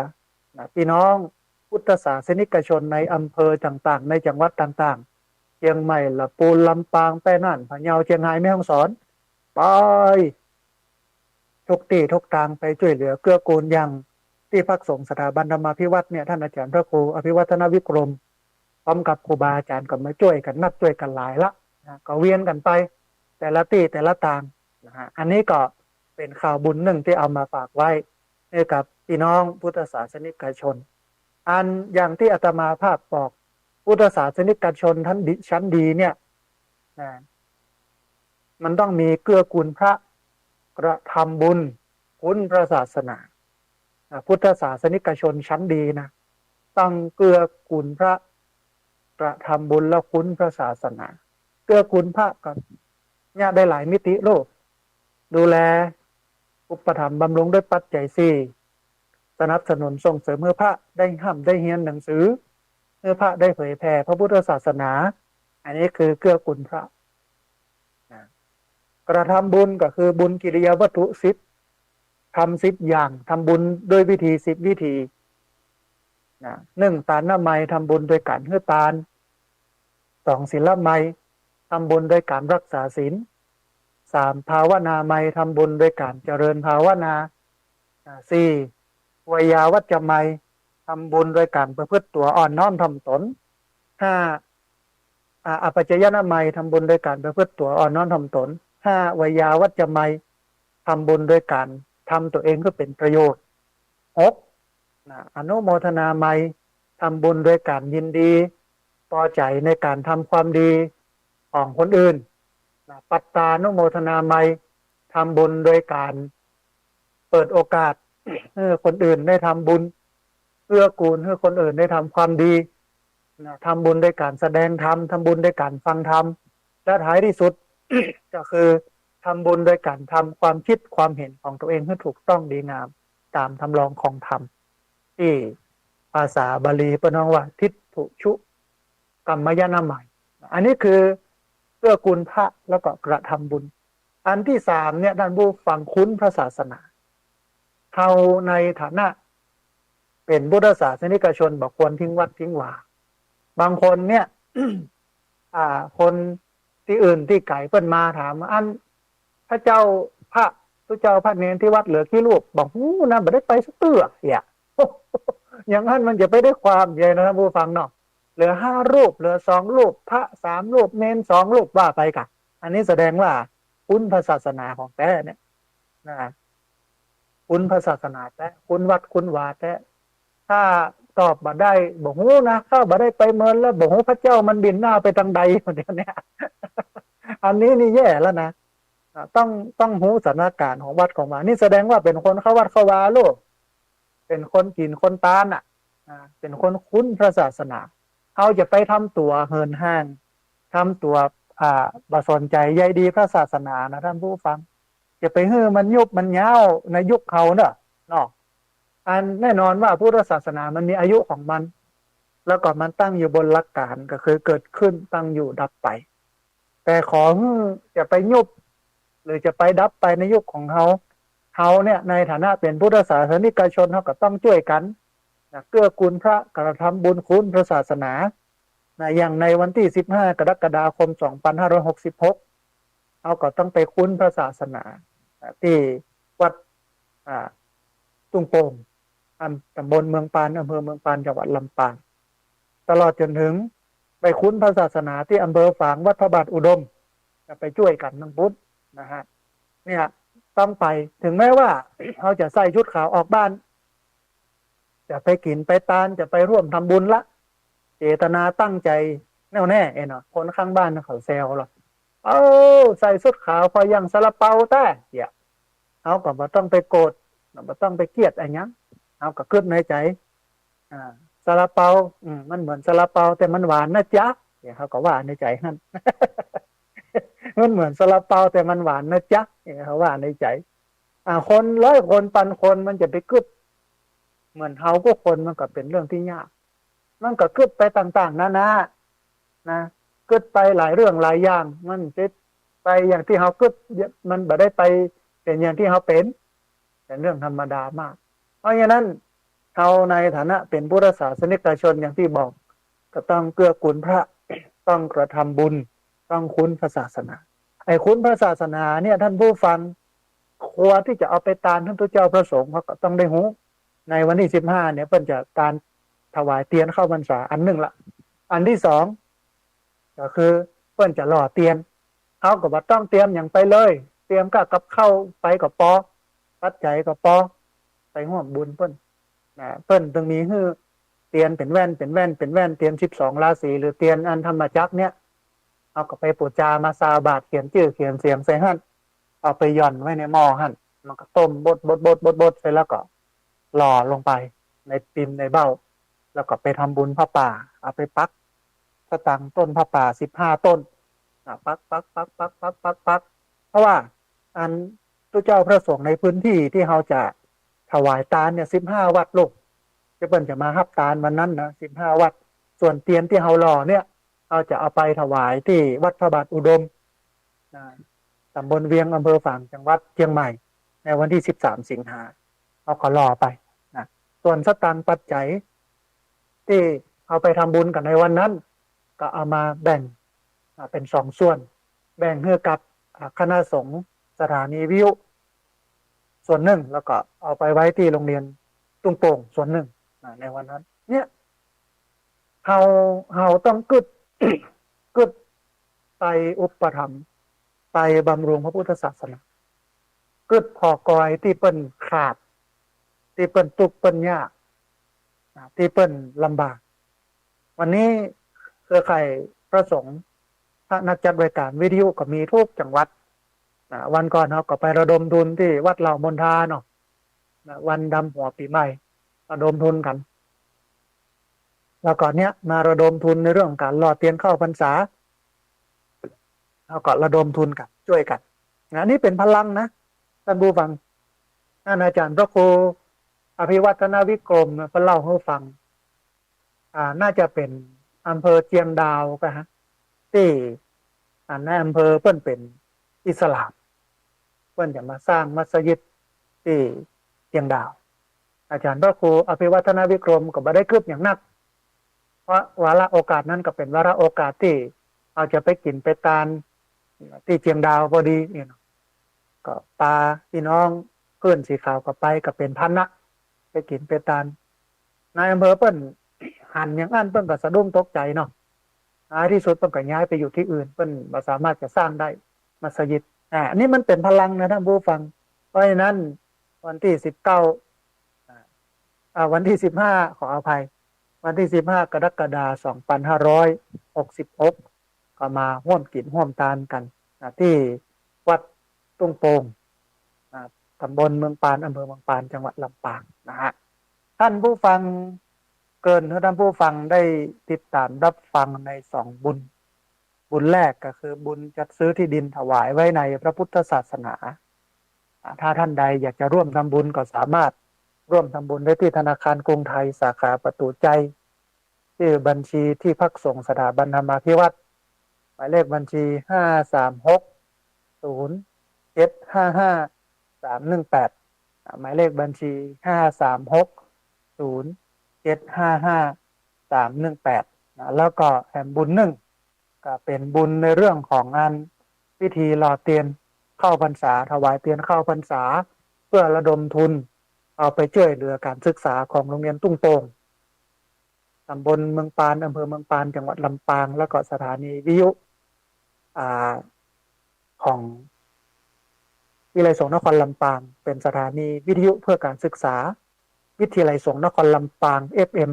พี่น้องพุทธศาสนิกชนในอำเภอต่างๆในจังหวัดต่างๆเชียงใหม่ลำพูนลำปางแม่น่านพะเยาเชียงรายแม่ฮ่องสอนไปทุกที่ทุกทางไปช่วยเหลือเกื้อกูลอย่างที่พักสงฆ์สถาบันธรรมาภิวัตน์เนี่ยท่านอาจารย์พระครูอภิวัฒนวิกรมพร้อมกับครูบาอาจารย์ก็มาช่วยกันนับช่วยกันหลายละก็เวียนกันไปแต่ละที่แต่ละทางอันนี้ก็เป็นข่าวบุญหนึ่งที่เอามาฝากไว้ให้กับพี่น้องพุทธศาสนิกชนอันอย่างที่อาตมาภาพบอกพุทธศาสนิกชนท่านชั้นดีเนี่ยมันต้องมีเกื้อกูลพระกระทำบุญคุณพระศาสนาพุทธศาสนิกชนชั้นดีนะต้องเกื้อกูลพระกระทำบุญและคุณพระศาสนาเกื้อกูลพระก็เนี่ยได้หลายมิติโลกดูแลอุปถัมภ์บำรุงด้วยปัจจัยสี่สนับสนุนส่งเสริมเมื่อพระได้ห้ำได้เฮียนหนังสือเมื่อพระได้เผยแผ่พระพุทธศาสนาอันนี้คือเกื้อกูลพระกระทำบุญก็คือบุญกิริยาวัตถุ10ทำ10อย่างทำบุญด้วยวิธี10วิธี1ทานน้ำไมทำบุญโดยการให้ทาน2ศีลไมทำบุญโดยการรักษาศีล3ภาวนาไมทำบุญโดยการเจริญภาวนา4วยาวัจจะไมทำบุญโดยการประพฤติตัวอ่อนน้อมถ่อมตน5อปัจจยนาไมทำบุญโดยการประพฤติตัวอ่อนน้อมถ่อมตน5วยาวัจจะไมทำบุญโดยการทำตัวเองก็เป็นประโยชน์6อนุโมทนาไมทำบุญโดยการยินดีพอใจในการทำความดี ของคนอื่นปัตตานุโมทนาไมยทำบุญโดยการเปิดโอกาสให้คนอื่นได้ทำบุญเพื่อกูลให้คนอื่นได้ทำความดีทำบุญด้วยการแสดงธรรมทำบุญด้วยการฟังธรรมและท้ายที่สุด ก็คือทำบุญโดยการทำความคิดความเห็นของตัวเองให้ถูกต้องดีงามตามทำลองของธรรมที่ภาษาบาลีเป็นว่าทิฏฐุชุกัมมยนามัยอันนี้คือเพื่อกุลพระแล้วก็กระทำบุญอันที่สามเนี่ยท่านผู้ฟังคุ้นพระศาสนาเราในฐานะเป็นพุทธศาสนิกชนบอกควรทิ้งวัดทิ้งวาบางคนเนี่ย คนที่อื่นที่ไก่เปิ้นมาถามอันพระเจ้าพระเจ้าพระเนรที่วัดเหลือกี่รูปบอกหูนะไม่ได้ไปสักเตื้ออย่า อย่างนั้นมันจะไปได้ความใหญ่นะท่านผู้ฟังเนาะเหลือ5 รูปเหลือ2 รูปพระ3 รูปเนร2 รูปว่าไปกะอันนี้แสดงว่าคุณพระศาสนาของแท้เนี่ยนะคุณพระศาสนาแท้คุณวัดคุณวาแท้ถ้าตอบมาได้บอกหูนะเข้ามาได้ไปเมินแล้วบอกหูพระเจ้ามันบินหน้าไปทางใดเดี๋ยวนี้ อันนี้นี่แย่แล้วนะต้องหูสถานการณ์ของวัดของวานี่แสดงว่าเป็นคนเข้าวัดเข้าวาลูกเป็นคนกินคนตาลอ่ะเป็นคนคุ้นพระศาสนาเขาจะไปทำตัวเฮินห้างทำตัวบสนใจใยดีพระศาสนานะท่านผู้ฟังจะไปเฮือมันยุบมันเย้าในยุคเขาเนอะเนาะอันแน่นอนว่าพุทธศาสนามันมีอายุของมันแล้วก็มันตั้งอยู่บนหลักการก็คือเกิดขึ้นตั้งอยู่ดับไปแต่ของจะไปยุบหรือจะไปดับไปในยุคของเขาเนี่ยในฐานะเป็นพุทธศาสนิกชนเขาก็ต้องช่วยกันเกื้อกูลพระกระทำบุญคุณพระศาสนาอย่างในวันที่15 กรกฎาคม 2566เขาก็ต้องไปคุ้นพระศาสนาที่วัดตุ้งโป่งตำบลเมืองปานอำเภอเมืองปานจังหวัดลำปางตลอดจนถึงไปคุ้นพระศาสนาที่อำเภอฝางวัดพระบาทอุดมจะไปช่วยกันทั้งพุทธนะฮะเนี่ยต้องไปถึงแม้ว่าเขาจะใส่ชุดขาวออกบ้านจะไปกินไปตานจะไปร่วมทำบุญละเจตนาตั้งใจแน่วแน่เนาะคนข้างบ้านเขาแซวหรอใส่ชุดขาวพอยังซาลาเปาแต่อย่าเขาก็บ่ต้องไปโกรธบ่ต้องไปเกลียดอะไรเงี้ยเขาก็คิดในใจซาลาเปามันเหมือนซาลาเปาแต่มันหวานนะจ๊ะเนี่ยเขาก็ว่าในใจฮั่น มันเหมือนซาลาเปาแต่มันหวานนะจ๊ะเนี่ยเขาว่าในใจคน100 คนพันคนมันจะไปกึดเหมือนเฮาก็คนมันก็เป็นเรื่องที่ยากมันก็กึดไปต่างๆนะกึดไปหลายเรื่องหลายอย่างมันจะไปอย่างที่เฮากึดมันบ่ได้ไปเป็นอย่างที่เฮาเป็นเรื่องธรรมดามากเพราะฉะนั้นเราในฐานะเป็นพุทธศาสนิกชนอย่างที่บอกก็ต้องเกื้อกูลพระต้องกระทำบุญต้องคุ้นพระศาสนาไอ้คุ้นพระศาสนาเนี่ยท่านผู้ฟังควรที่จะเอาไปตามท่านพระเจ้าพระสงฆ์เขาก็ต้องได้หูในวันที่15เนี่ยเพิ่นจะการถวายเตียนเข้าพรรษาอันหนึ่งละอันที่สองก็คือเพิ่นจะหล่อเตียนเขาก็บ่ต้องเตรียมอย่างไปเลยเตรียมกับเข้าไปกับปอปัจจัยกับปอไปร่วมบุญเพิ่นเพิ่นต้องมีฮื้อเตียนเป็นแว่นเตียน12 ราศีหรือเตียนอันธรรมจักรเนี่ยเอาก็ไปปูจามาซาบาทเขียนชื่อเขียนเสียงใส่หั่นเอาไปย่อนไว้ในหม้อหั่นมันก็ต้มบดเสร็จแล้วก็หล่อลงไปในปิ่มในเบ้าแล้วก็ไปทำบุญพระป่าเอาไปปักสตังต้นพระป่า15 ต้นปักเพราะว่าอันพระเจ้าพระสงฆ์ในพื้นที่ที่เขาจะถวายทานเนี่ย15 วัดลูกจะเปิ้นจะมารับทานวันนั้นนะ15 วัดส่วนเตียนที่เขาหล่อเนี่ยเราจะเอาไปถวายที่วัดพระบาทอุดมตำบลเวียงอำเภอฝางจังหวัดเชียงใหม่ในวันที่13 สิงหาเอาขอรอไปนะส่วนสตางค์ปัจจัยที่เอาไปทำบุญกันในวันนั้นก็เอามาแบ่งเป็น2 ส่วนแบ่งให้กับคณะสงฆ์สถานีวิทยุส่วนหนึ่งแล้วก็เอาไปไว้ที่โรงเรียนตุ้งโป่งส่วนหนึ่งในวันนั้นเนี่ยเฮาต้องกึด กึดไปอุปถัมภ์ไปบำรุงพระพุทธศาสนากึดพอกอยที่เปิ้นขาดที่เปิ้นตุกเปิ้นยากที่เปิ้นลำบากวันนี้เครือข่ายพระสงฆ์ นักจัดรายการวิทยุก็มีทุกจังหวัดวันก่อนเราก็ไประดมทุนที่วัดเหล่ามนทาเนาะวันดำหัวปีใหม่ระดมทุนกันแล้วก่อนเนี้ยมาระดมทุนในเรื่องการหล่อเทียนเข้าพรรษาแล้วก็ระดมทุนกันช่วยกันนี่เป็นพลังนะท่านผู้ฟังท่านอาจารย์พระครูอภิวัฒนวิกรมเพิ่นเล่าให้ฟังน่าจะเป็นอำเภอเชียงดาวไปฮะที่ในอำเภอเพิ่นเป็นอิสลามเพิ่นจะมาสร้างมัสยิดที่เชียงดาวอาจารย์พระครูอภิวัฒนวิกรมก็บ่ได้คืบอย่างนักเพราะวาระโอกาสนั้นก็เป็นวาระโอกาสที่เราจะไปกินไปทานที่เชียงดาวพอดีเนี่ยก็ปาพี่น้องเพื่อนสีขาวก็ไปก็เป็นพันนะไปกินไปทานนายอำเภอเปิ้นหันอย่างนั้นเปิ้นก็สะดุ้งตกใจเนาะท้ายที่สุดเปิ้นก็ย้ายไปอยู่ที่อื่นเปิ้นบ่สามารถจะสร้างได้มัสยิดอันนี้มันเป็นพลังนะท่านผู้ฟังเพราะฉะนั้นวันที่19วันที่15ขออภัยวันที่15กรกฎาคม2566ก็มาร่วมกินร่วมทานกันที่วัดตุ้งโป่งตำบลเมืองปานอำเภอเมืองปานจังหวัดลำปางนะฮะท่านผู้ฟังเกินท่านผู้ฟังได้ติดตามรับฟังใน2บุญแรกก็คือบุญจัดซื้อที่ดินถวายไว้ในพระพุทธศาสนาถ้าท่านใดอยากจะร่วมทำบุญก็สามารถร่วมทำบุญได้ที่ธนาคารกรุงไทยสาขาประตูใจชื่อบัญชีที่พักส่งสถาบันธรรมาภิวัตรหมายเลขบัญชี5360755 318หมายเลขบัญชี5360755 318แล้วก็แห่งบุญ1ก็เป็นบุญในเรื่องของงานพิธีหล่อเทียนเข้าพรรษาถวายเทียนเข้าพรรษาเพื่อระดมทุนเอาไปช่วยเหลือการศึกษาของโรงเรียนตุ้งโป่งตำบลเมืองปานอำเภอเมืองปานจังหวัดลำปางแล้วก็สถานีวิทยุของวิทยาลัยสงฆ์นครลำปางเป็นสถานีวิทยุเพื่อการศึกษาวิทยาลัยสงฆ์นครลำปาง FM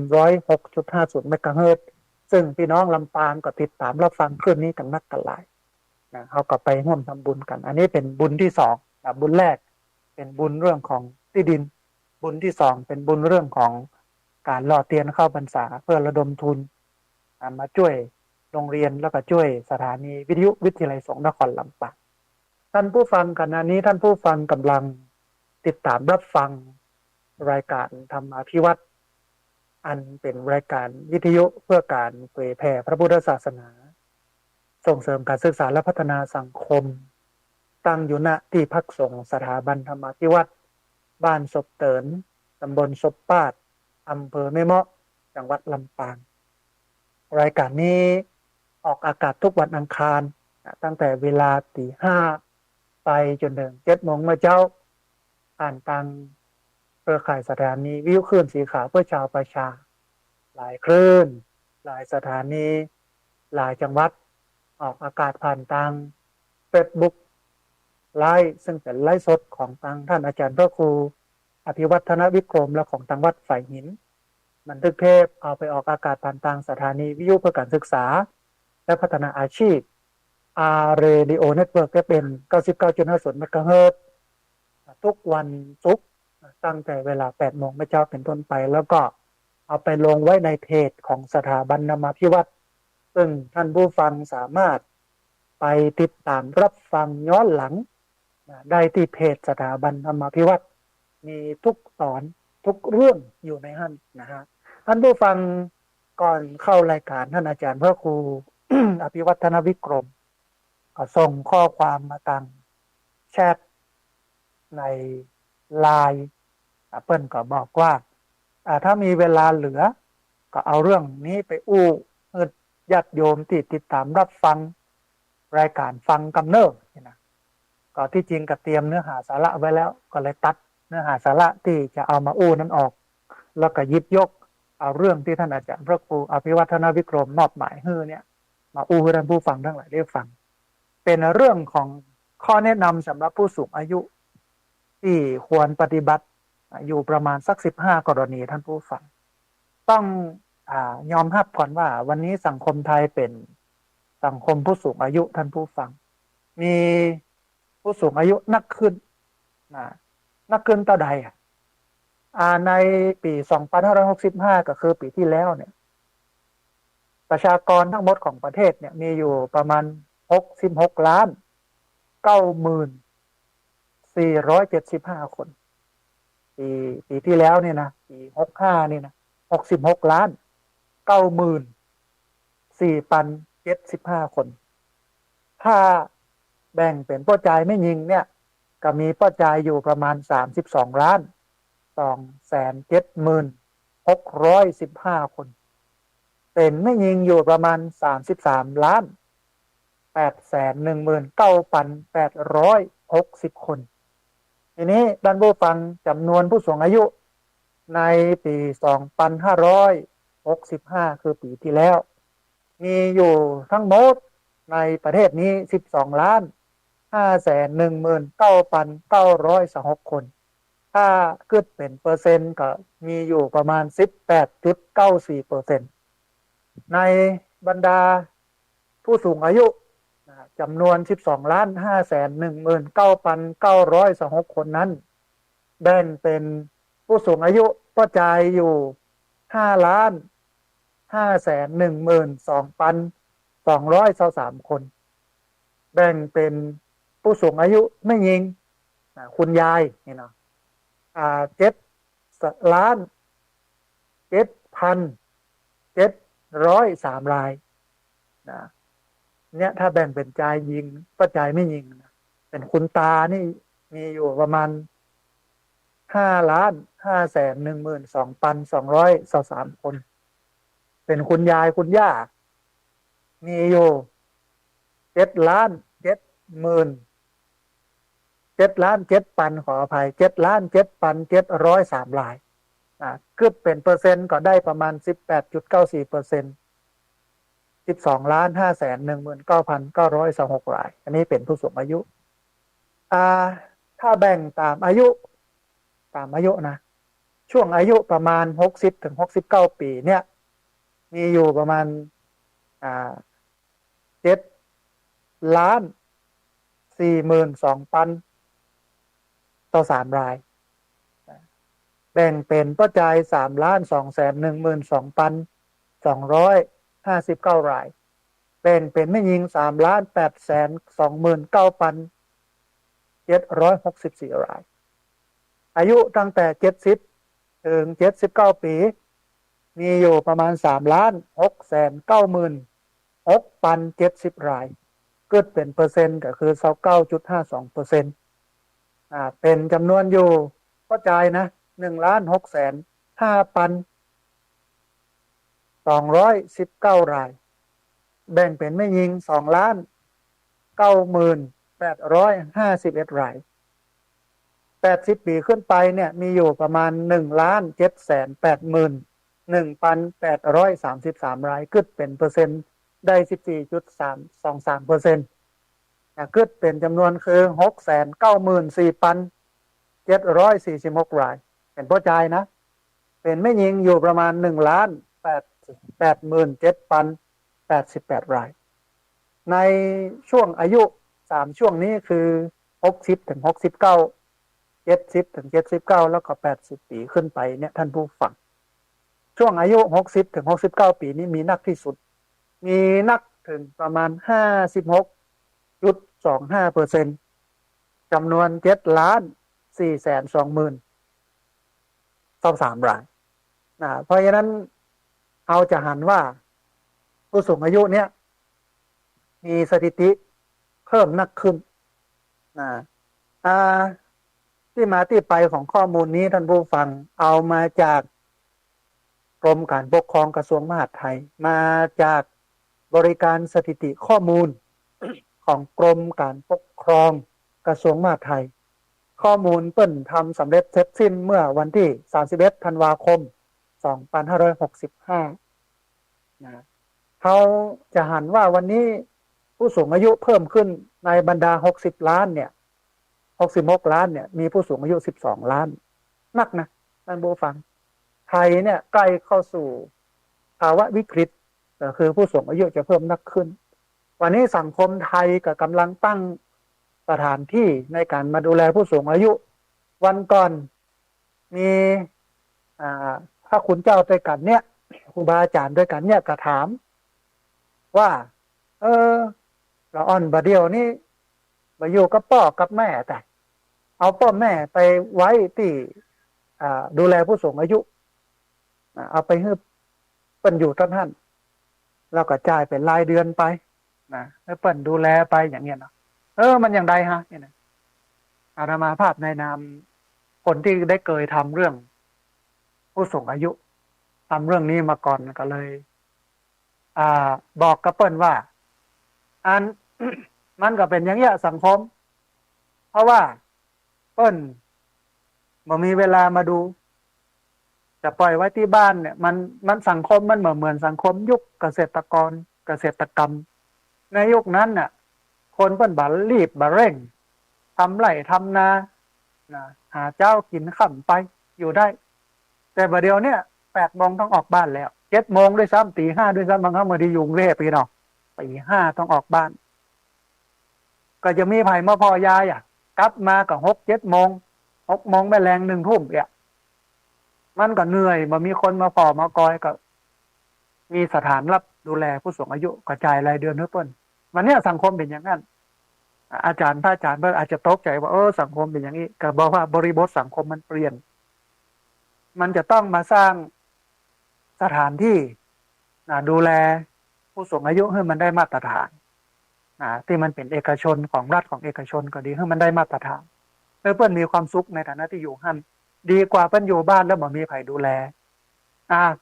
106.50 เมกะเฮิรตซ์ซึ่งพี่น้องลำปางก็ติดตามรับฟังคลื่นนี้กันนักกันหลายเขาก็ไปร่วมทำบุญกันอันนี้เป็นบุญที่2บุญแรกเป็นบุญเรื่องของที่ดินบุญที่2เป็นบุญเรื่องของการหล่อเทียนเข้าพรรษาเพื่อระดมทุนมาช่วยโรงเรียนแล้วก็ช่วยสถานีวิทยุวิทยาลัยสงฆ์นครลำปางท่านผู้ฟังขณะนี้ท่านผู้ฟังกำลังติดตามรับฟังรายการธรรมาภิวัตรอันเป็นรายการวิทยุเพื่อการเผยแผ่พระพุทธศาสนาส่งเสริมการศึกษาและพัฒนาสังคมตั้งอยู่ณที่พักสงฆ์สถาบันธรรมาภิวัตรบ้านศพเตินตำบลศพปาดอำเภอแม่เมาะจังหวัดลำปางรายการนี้ออกอากาศทุกวันอังคารตั้งแต่เวลา 5:00 ไปจนถึง 7:00 น.เมื่อเจ้าผ่านทางเครือข่ายสถานีวิทยุคลื่นสีขาวเพื่อชาวประชาหลายคลื่นหลายสถานีหลายจังหวัดออกอากาศผ่านทาง Facebook ไลฟ์ซึ่งเป็นไลฟ์สดของทางท่านอาจารย์พระครูอภิวัฒนวิกรมและของทางวัดฝ่ายหินบันทึกเทปเอาไปออกอากาศผ่านทางสถานีวิทยุเพื่อการศึกษาและพัฒนาอาชีพRadio Network ก็เป็น 99.50 เมกะเฮิรตซ์ทุกวันศุกร์ตั้งแต่เวลา 8:00 น.เช้าเป็นต้นไปแล้วก็เอาไปลงไว้ในเพจของสถาบันธรรมาภิวัตรซึ่งท่านผู้ฟังสามารถไปติดตามรับฟังย้อนหลังได้ที่เพจสถาบันธรรมาภิวัตรมีทุกตอนทุกเรื่องอยู่ในนั้นนะฮะท่านผู้ฟังก่อนเข้ารายการท่านอาจารย์พระครู อภิวัฒนวิกรมก็ส่งข้อความมาทางแชทในไลน์เปิ้ลก็บอกว่าถ้ามีเวลาเหลือก็เอาเรื่องนี้ไปญาติโยมที่ติดตามรับฟังรายการฟังกำเนิดนะก็ที่จริงก็เตรียมเนื้อหาสาระไว้แล้วก็เลยตัดเนื้อหาสาระที่จะเอามานั้นออกแล้วก็หยิบยกเอาเรื่องที่ท่านอาจารย์พระครูอภิวัฒนวิกรมมอบหมายให้เนี่ยมาให้ท่านผู้ฟังทั้งหลายได้ฟังเป็นเรื่องของข้อแนะนำสำหรับผู้สูงอายุที่ควรปฏิบัติอยู่ประมาณสัก15 กรณีท่านผู้ฟังต้องยอมรับก่อนว่าวันนี้สังคมไทยเป็น สังคมผู้สูงอายุท่านผู้ฟังมีผู้สูงอายุนักขึ้นนะนักขึ้นเท่าใดในปี2565ก็คือปีที่แล้วเนี่ยประชากรทั้งหมดของประเทศเนี่ยมีอยู่ประมาณ66,994,75 คนปีปีที่แล้วเนี่ยนะปี65นี่นะ66,994,075 คนถ้าแบ่งเป็นป้อจ่ายไม่ยิงเนี่ยก็มีป้อจ่ายอยู่ประมาณ32,277,615 คนเป็นไม่ยิงอยู่ประมาณ33,819,860 คนทีนี้ด้านผู้ฟังจำนวนผู้สูงอายุในปี2565คือปีที่แล้วมีอยู่ทั้งหมดในประเทศนี้12,519,926 คนถ้าคิดเป็นเปอร์เซ็นต์ก็มีอยู่ประมาณ18.94%ในบรรดาผู้สูงอายุจำนวน12,519,926 คนนั้นแบ่งเป็นผู้สูงอายุก็จ่ายอยู่5,512,223 คนแบ่งเป็นผู้สูงอายุไม่ยิงคุณยายนี่เนาะ7,703 รายนะเนี่ยถ้าแบ่งเป็นจ่ายยิงก็จ่ายไม่ยิงนะเป็นคุณตานี่มีอยู่ประมาณ5,512,223 คนเป็นคุณยายคุณย่ามีอยู่7,707,000ขออภัย7,707,703 รายคือเป็นเปอร์เซ็นต์ก็ได้ประมาณ18.94%12,519,926 รายอันนี้เป็นผู้สูงอายุถ้าแบ่งตามอายุนะช่วงอายุประมาณ60 ถึง 69 ปีเนี่ยมีอยู่ประมาณ7,412,000 ต่อ 3 รายแบ่งเป็นปัจจัย3,212,259 รายแบ่งเป็นไม่ยิง3,829,764 รายอายุตั้งแต่70 ถึง 79 ปีมีอยู่ประมาณ3,696,070 รายเกิดเป็นเปอร์เซ็นต์ก็คือ29.52%เป็นจำนวนอยู่ก็จ่ายนะ1,605,219 รายแบ่งเป็นไม่ยิง2,090,851 ราย80 ปีขึ้นไปเนี่ยมีอยู่ประมาณ1,781,833 รายคิดเป็นเปอร์เซ็นต์ได้14.323%คิดเป็นจำนวนคือ694,746 รายเป็นผู้ชายนะเป็นไม่ยิงอยู่ประมาณ1,887,088 รายในช่วงอายุ3 ช่วงนี้คือ60 ถึง 69 70 ถึง 79แล้วก็80 ปีขึ้นไปเนี่ยท่านผู้ฟังช่วงอายุ60 ถึง 69 ปีนี้มีนักที่สุดมีนักถึงประมาณ56.25%จำนวน7,420,023 รายเพราะฉะนั้นเราจะหันว่าผู้สูงอายุเนี่ยมีสถิติเพิ่มนักขึ้นที่มาที่ไปของข้อมูลนี้ท่านผู้ฟังเอามาจากกรมการปกครองกระทรวงมหาดไทยมาจากบริการสถิติข้อมูลของกรมการปกครองกระทรวงมหาดไทยข้อมูลเปิ้นทำสำเร็จเสร็จสิ้นเมื่อวันที่31 ธันวาคม 2565เขาจะหันว่าวันนี้ผู้สูงอายุเพิ่มขึ้นในบรรดา60 ล้านเนี่ย66 ล้านเนี่ยมีผู้สูงอายุ12 ล้านนักนะท่านผู้ฟังไทยเนี่ยใกล้เข้าสู่ภาวะวิกฤตก็คือผู้สูงอายุจะเพิ่มนักขึ้น วันนี้สังคมไทยก็กำลังตั้งสถานที่ในการมาดูแลผู้สูงอายุ วันก่อนมีอ่าพระคุณเจ้าด้วยกันเนี่ยครูบาอาจารย์ด้วยกันเนี่ยก็ถามว่าเออเราอ่อนบาเดียวนี่มาอยู่กับพ่อกับแม่แต่เอาพ่อแม่ไปไว้ที่ดูแลผู้สูงอายุเอาไปให้เปิ้นอยู่ท่านแล้วก็จ่ายเป็นรายเดือนไปนะให้เปิ้นดูแลไปอย่างเงี้ยเนาะมันอย่างไรฮะเนี่ยนะอาตมาภาพในนามคนที่ได้เคยทำเรื่องผู้สูงอายุทำเรื่องนี้มาก่อนก็เลยบอกกับเปิ้นว่าอัน มันก็เป็นอย่างเงี้ยสังคม เพราะว่าเปิ้นบ่มีเวลามาดูจะปล่อยไว้ที่บ้านเนี่ยมันสังคมมันเหมือนสังคมยุคเกษตรกรเกษตรกรรมในยุคนั้นน่ะคนเปิ้นบ่รีบบ่เร่งทำไร่ทำนานะหาเจ้ากินค่ำไปอยู่ได้ แต่บัดเดียวเนี่ย8 โมงต้องออกบ้านแล้ว7 โมงด้วยซ้ำตี 5ด้วยซ้ำบางครั้งมาที่ยุงเทพพี่น้องตี 5ต้องออกบ้านก็จะมีไผมาพอยายกลับมาก็6-7 โมง6 โมงแม่แรง1 ทุ่มเนี่ยมันก็เหนื่อยบ่มีคนมาพอมากอยก็มีสถานรับดูแลผู้สูงอายุกระจายรายเดือนเท่าต้นวันนี้สังคมเป็นอย่างนั้นอาจารย์พระอาจารย์อาจจะตกใจว่าสังคมเป็นอย่างนี้ก็บอกว่าบริบทสังคมมันเปลี่ยนมันจะต้องมาสร้างสถานที่ดูแลผู้สูงอายุให้มันได้มาตรฐานที่มันเป็นเอกชนของรัฐของเอกชนก็ดีให้มันได้มาตรฐานเพื่อนมีความสุขในฐานะที่อยู่หันดีกว่าเพื่อนอยู่บ้านแล้วบ่มีใครดูแล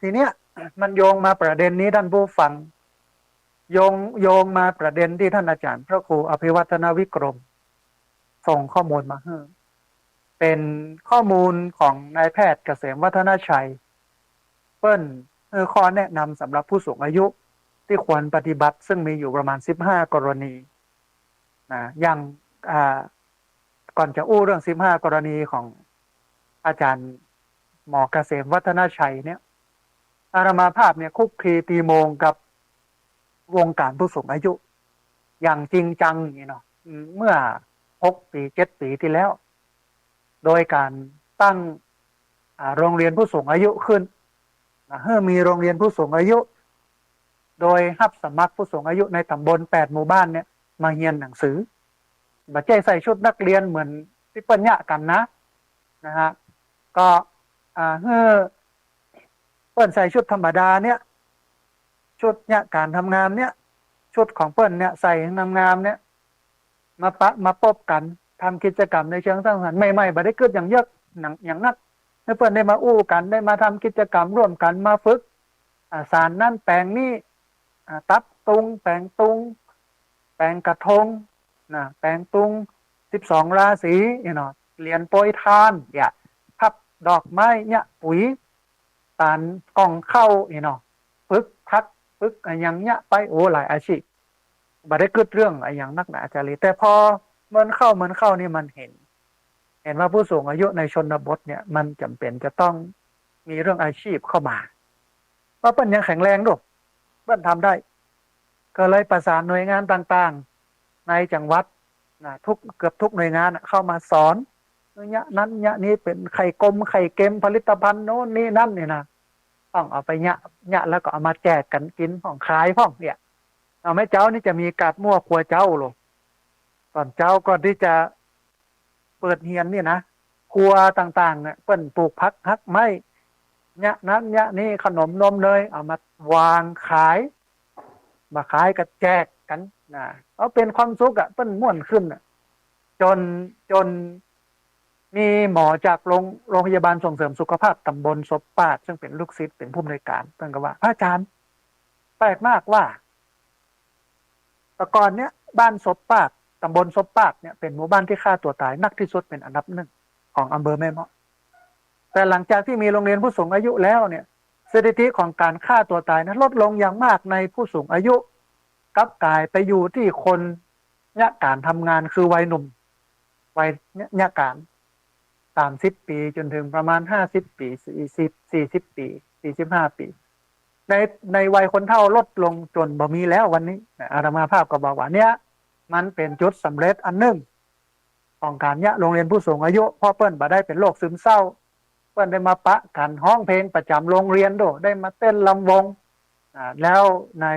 ทีเนี้ยมันโยงมาประเด็นนี้ท่านผู้ฟังโยงมาประเด็นที่ท่านอาจารย์พระครูอภิวัฒนวิกรมส่งข้อมูลมาให้เป็นข้อมูลของนายแพทย์เกษมวัฒนชัยเปิ้ลข้อแนะนำสำหรับผู้สูงอายุที่ควรปฏิบัติซึ่งมีอยู่ประมาณ15 กรณีอย่างก่อนจะอู้เรื่อง15 กรณีของอาจารย์หมอเกษมวัฒนชัยเนี่ยอาตมาภาพเนี่ยคุกคีตีโมงกับวงการผู้สูงอายุอย่างจริงจังนี่เนาะเมื่อ6 ปี 7 ปีที่แล้วโดยการตั้งโรงเรียนผู้สูงอายุขึ้นให้มีโรงเรียนผู้สูงอายุโดยรับสมัครผู้สูงอายุในตำบล8 หมู่บ้านเนี่ยมาเรียนหนังสือบัดใจใส่ชุดนักเรียนเหมือนที่เปิ้นยะกันนะฮะก็เฮ้อเปิ้นใส่ชุดธรรมดาเนี่ยชุดเนี่ยการทำงานเนี่ยชุดของเปิ้นเนี่ยใส่งามๆเนี่ยมาพบกันทำกิจกรรมในเชิงสร้างสรรค์ใหม่ๆบ่ได้เกิดอย่างเยอะอย่างนักให้เปิ้นได้มาอู้กันได้มาทำกิจกรรมร่วมกันมาฝึกสารนั่นแปลงนี่ตัดตุงแปลงตุงแปลงกระทงแปลงตุง12 ราศีเนาะเรียนโปรยทานเนี่ยพับดอกไม้เนี่ยปุ๋ยตานกล่องเข้าเนาะฝึกพักฝึกอย่างเนี้ยไปหลายอาชีพบ่ได้เกิดเรื่องอย่างนักหนาจารีแต่พอมันเข้านี่มันเห็นว่าผู้สูงอายุในชนบทเนี่ยมันจำเป็นจะต้องมีเรื่องอาชีพเข้ามาว่าเปิ้นยังแข็งแรงด้วยเปิ้นทำได้ก็เลยประสานหน่วยงานต่างๆในจังหวัดเกือบทุกหน่วยงานเข้ามาสอนเนี่ยนั้นเนี่ยนี้เป็นไข่กลมไข่เค็มผลิตภัณฑ์โน้นนี่นั่นเนี่ยนะต้องเอาไปเนี่ยแล้วก็เอามาแจกกันกินของขายพ่องเนี่ยเอาแม่เจ้านี่จะมีกาดมั่วครัวเจ้าหรอตอนเจ้าก่อนที่จะเปิดเฮียนเนี่ยนะครัวต่างๆเนี่ยเปิ้นปลูกพักฮักไม้เนี่ยนั้นเนี่ยนี่ขนมนมเลยเอามาวางขายมาขายกับแจกกันเอาเป็นความสุขเปิ้นม่วนขึ้นจนมีหมอจากโรงพยาบาลส่งเสริมสุขภาพตำบลศพปาดซึ่งเป็นลูกศิษย์เป็นผู้อำนวยการเพิ่นก็ว่าพระอาจารย์แปลกมากว่าแต่ก่อนเนี้ยบ้านศพปาดตำบลศพปาดเนี่ยเป็นหมู่บ้านที่ฆ่าตัวตายนักที่สุดเป็นอันดับ1ของอำเภอแม่เมาะแต่หลังจากที่มีโรงเรียนผู้สูงอายุแล้วเนี่ยสถิติของการฆ่าตัวตายนั้นลดลงอย่างมากในผู้สูงอายุกลับกลายไปอยู่ที่คนเนี่ยการทำงานคือวัยหนุ่มวัยเนี่ยการ30 ปีจนถึงประมาณ50 ปี40 ปี45 ปี ในในวัยคนเฒ่าลดลงจนบ่มีแล้ววันนี้อาตมาภาพก็บอกว่าเนี่ยมันเป็นจุดสำเร็จอันหนึ่งของการเนี่ยโรงเรียนผู้สูงอายุพ่อเปิ้ลบ่ได้เป็นโรคซึมเศร้าเปิ้ลได้มาปะกันห้องเพลงประจำโรงเรียนโดได้มาเต้นลำวงแล้วใน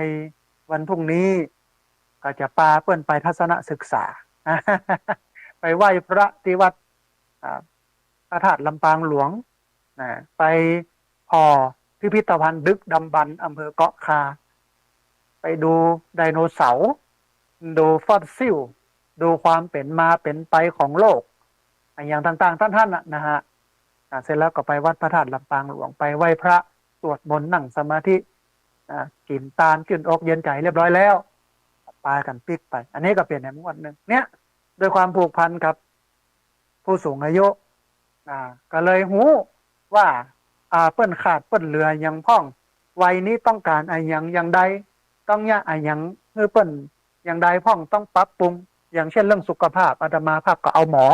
วันพรุ่งนี้ก็จะพาเปิ้ลไปทัศนศึกษาไปไหว้พระที่วัดพระธาตุลำปางหลวงไปพอพิพิธภัณฑ์ดึกดำบรรพ์อำเภอเกาะคาไปดูไดโนเสาร์ดูฟอสซิลดูความเป็นมาเป็นไปของโลกอย่างต่างๆท่านนะฮะเสร็จแล้วก็ไปวัดพระธาตุลำปางหลวงไปไหว้พระสวดมนต์นั่งสมาธิกินตาลขึ้นอกเย็นใจเรียบร้อยแล้วปากันปิกไปอันนี้ก็เป็นในมวดหนึ่งเนี้ยโดยความผูกพันกับผู้สูงอายุก็เลยหูว่าเปิ้นขาดเปิ้นเหลือยังพ่องวัยนี้ต้องการอะไรอย่างใดต้องเนี่ยอะไรอย่างเพื่อเปิ้นอย่างใดพ่องต้องปรับปรุงอย่างเช่นเรื่องสุขภาพอาตมาภาพก็เอาหมอ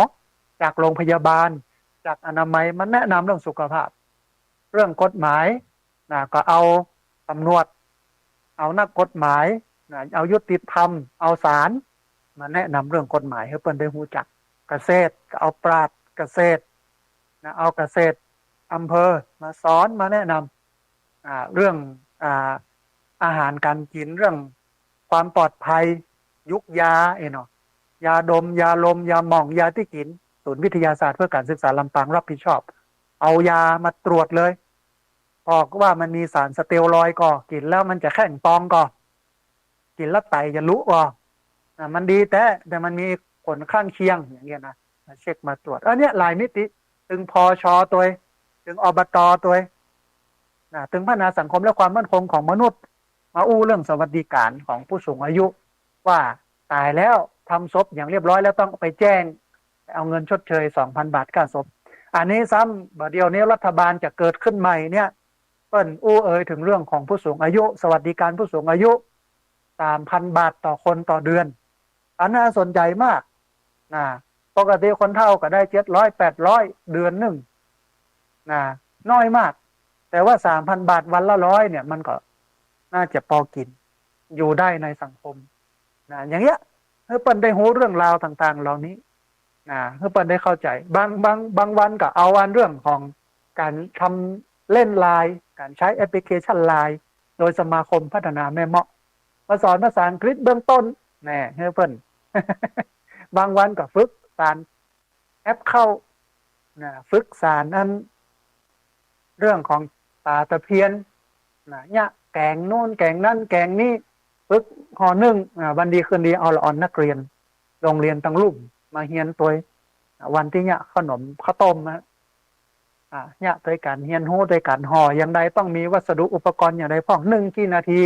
จากโรงพยาบาลจากอนามัยมันแนะนำเรื่องสุขภาพเรื่องกฎหมายก็เอาตำรวจเอานักกฎหมายเอายุติธรรมเอาศาลมาแนะนำเรื่องกฎหมายให้เปิ้นได้รู้จักเกษตรก็เอาปราชญ์เกษตรเอาเกษตรอำเภอมาสอนมาแนะนำเรื่องอาหารการกินเรื่องความปลอดภัยยุกยาเนาะยาดมยาลมยาหม่องยาที่กินศูนย์วิทยาศาสตร์เพื่อการศึกษาลำปางรับผิดชอบเอายามาตรวจเลยบอกว่ามันมีสารสเตียรอยด์ก็กินแล้วมันจะแข็งปองก็กินแล้วไตจะลุก็มันดีแต่มันมีผลข้างเคียงอย่างเงี้ยนะเช็คมาตรวจเนี้ยหลายมิติถึงพชตัวถึงอบตตัวถึงพัฒนาสังคมและความมั่นคงของมนุษย์มาอู้เรื่องสวัสดิการของผู้สูงอายุว่าตายแล้วทำศพอย่างเรียบร้อยแล้วต้องไปแจ้งเอาเงินชดเชย 2,000 บาทค่าศพอันนี้ซ้ำเดี๋ยวนี้รัฐบาลจะเกิดขึ้นใหม่เนี่ยเปิ้นอู้ถึงเรื่องของผู้สูงอายุสวัสดิการผู้สูงอายุ 3,000 บาทต่อคนต่อเดือนอันน่าสนใจมากปกติคนเฒ่าก็ได้700 800เดือนหนึ่งน้อยมากแต่ว่า 3,000 บาทวันละ100เนี่ยมันก็น่าจะพอกินอยู่ได้ในสังคมอย่างเงี้ยเพื่อเปิ้นได้รู้เรื่องราวต่างๆเหล่านี้เพื่อเปิ้นได้เข้าใจบางวันก็เอาวันเรื่องของการทำเล่นไลน์การใช้แอปพลิเคชันไลน์โดยสมาคมพัฒนาแม่เมาะมาสอนภาษาอังกฤษเบื้องต้นเพื่อเปิ้น บางวันก็ฝึกสารแอปเข้าฝึกสารนั้นเรื่องของตาตะเพียนเนี่ยแกงโน่นแกงนั่นแกงนี่ฝึกห่อนึ่งวันดีคืนดีเอาละอ่อนนักเรียนโรงเรียนตั้งรุ่มมาเฮียนตัววันที่เนี่ยขนมข้าวต้มเนี่ยโดยการเฮียนโฮโดยการห่ออย่างใดต้องมีวัสดุอุปกรณ์อย่างใดพ่อง1 กี่นาที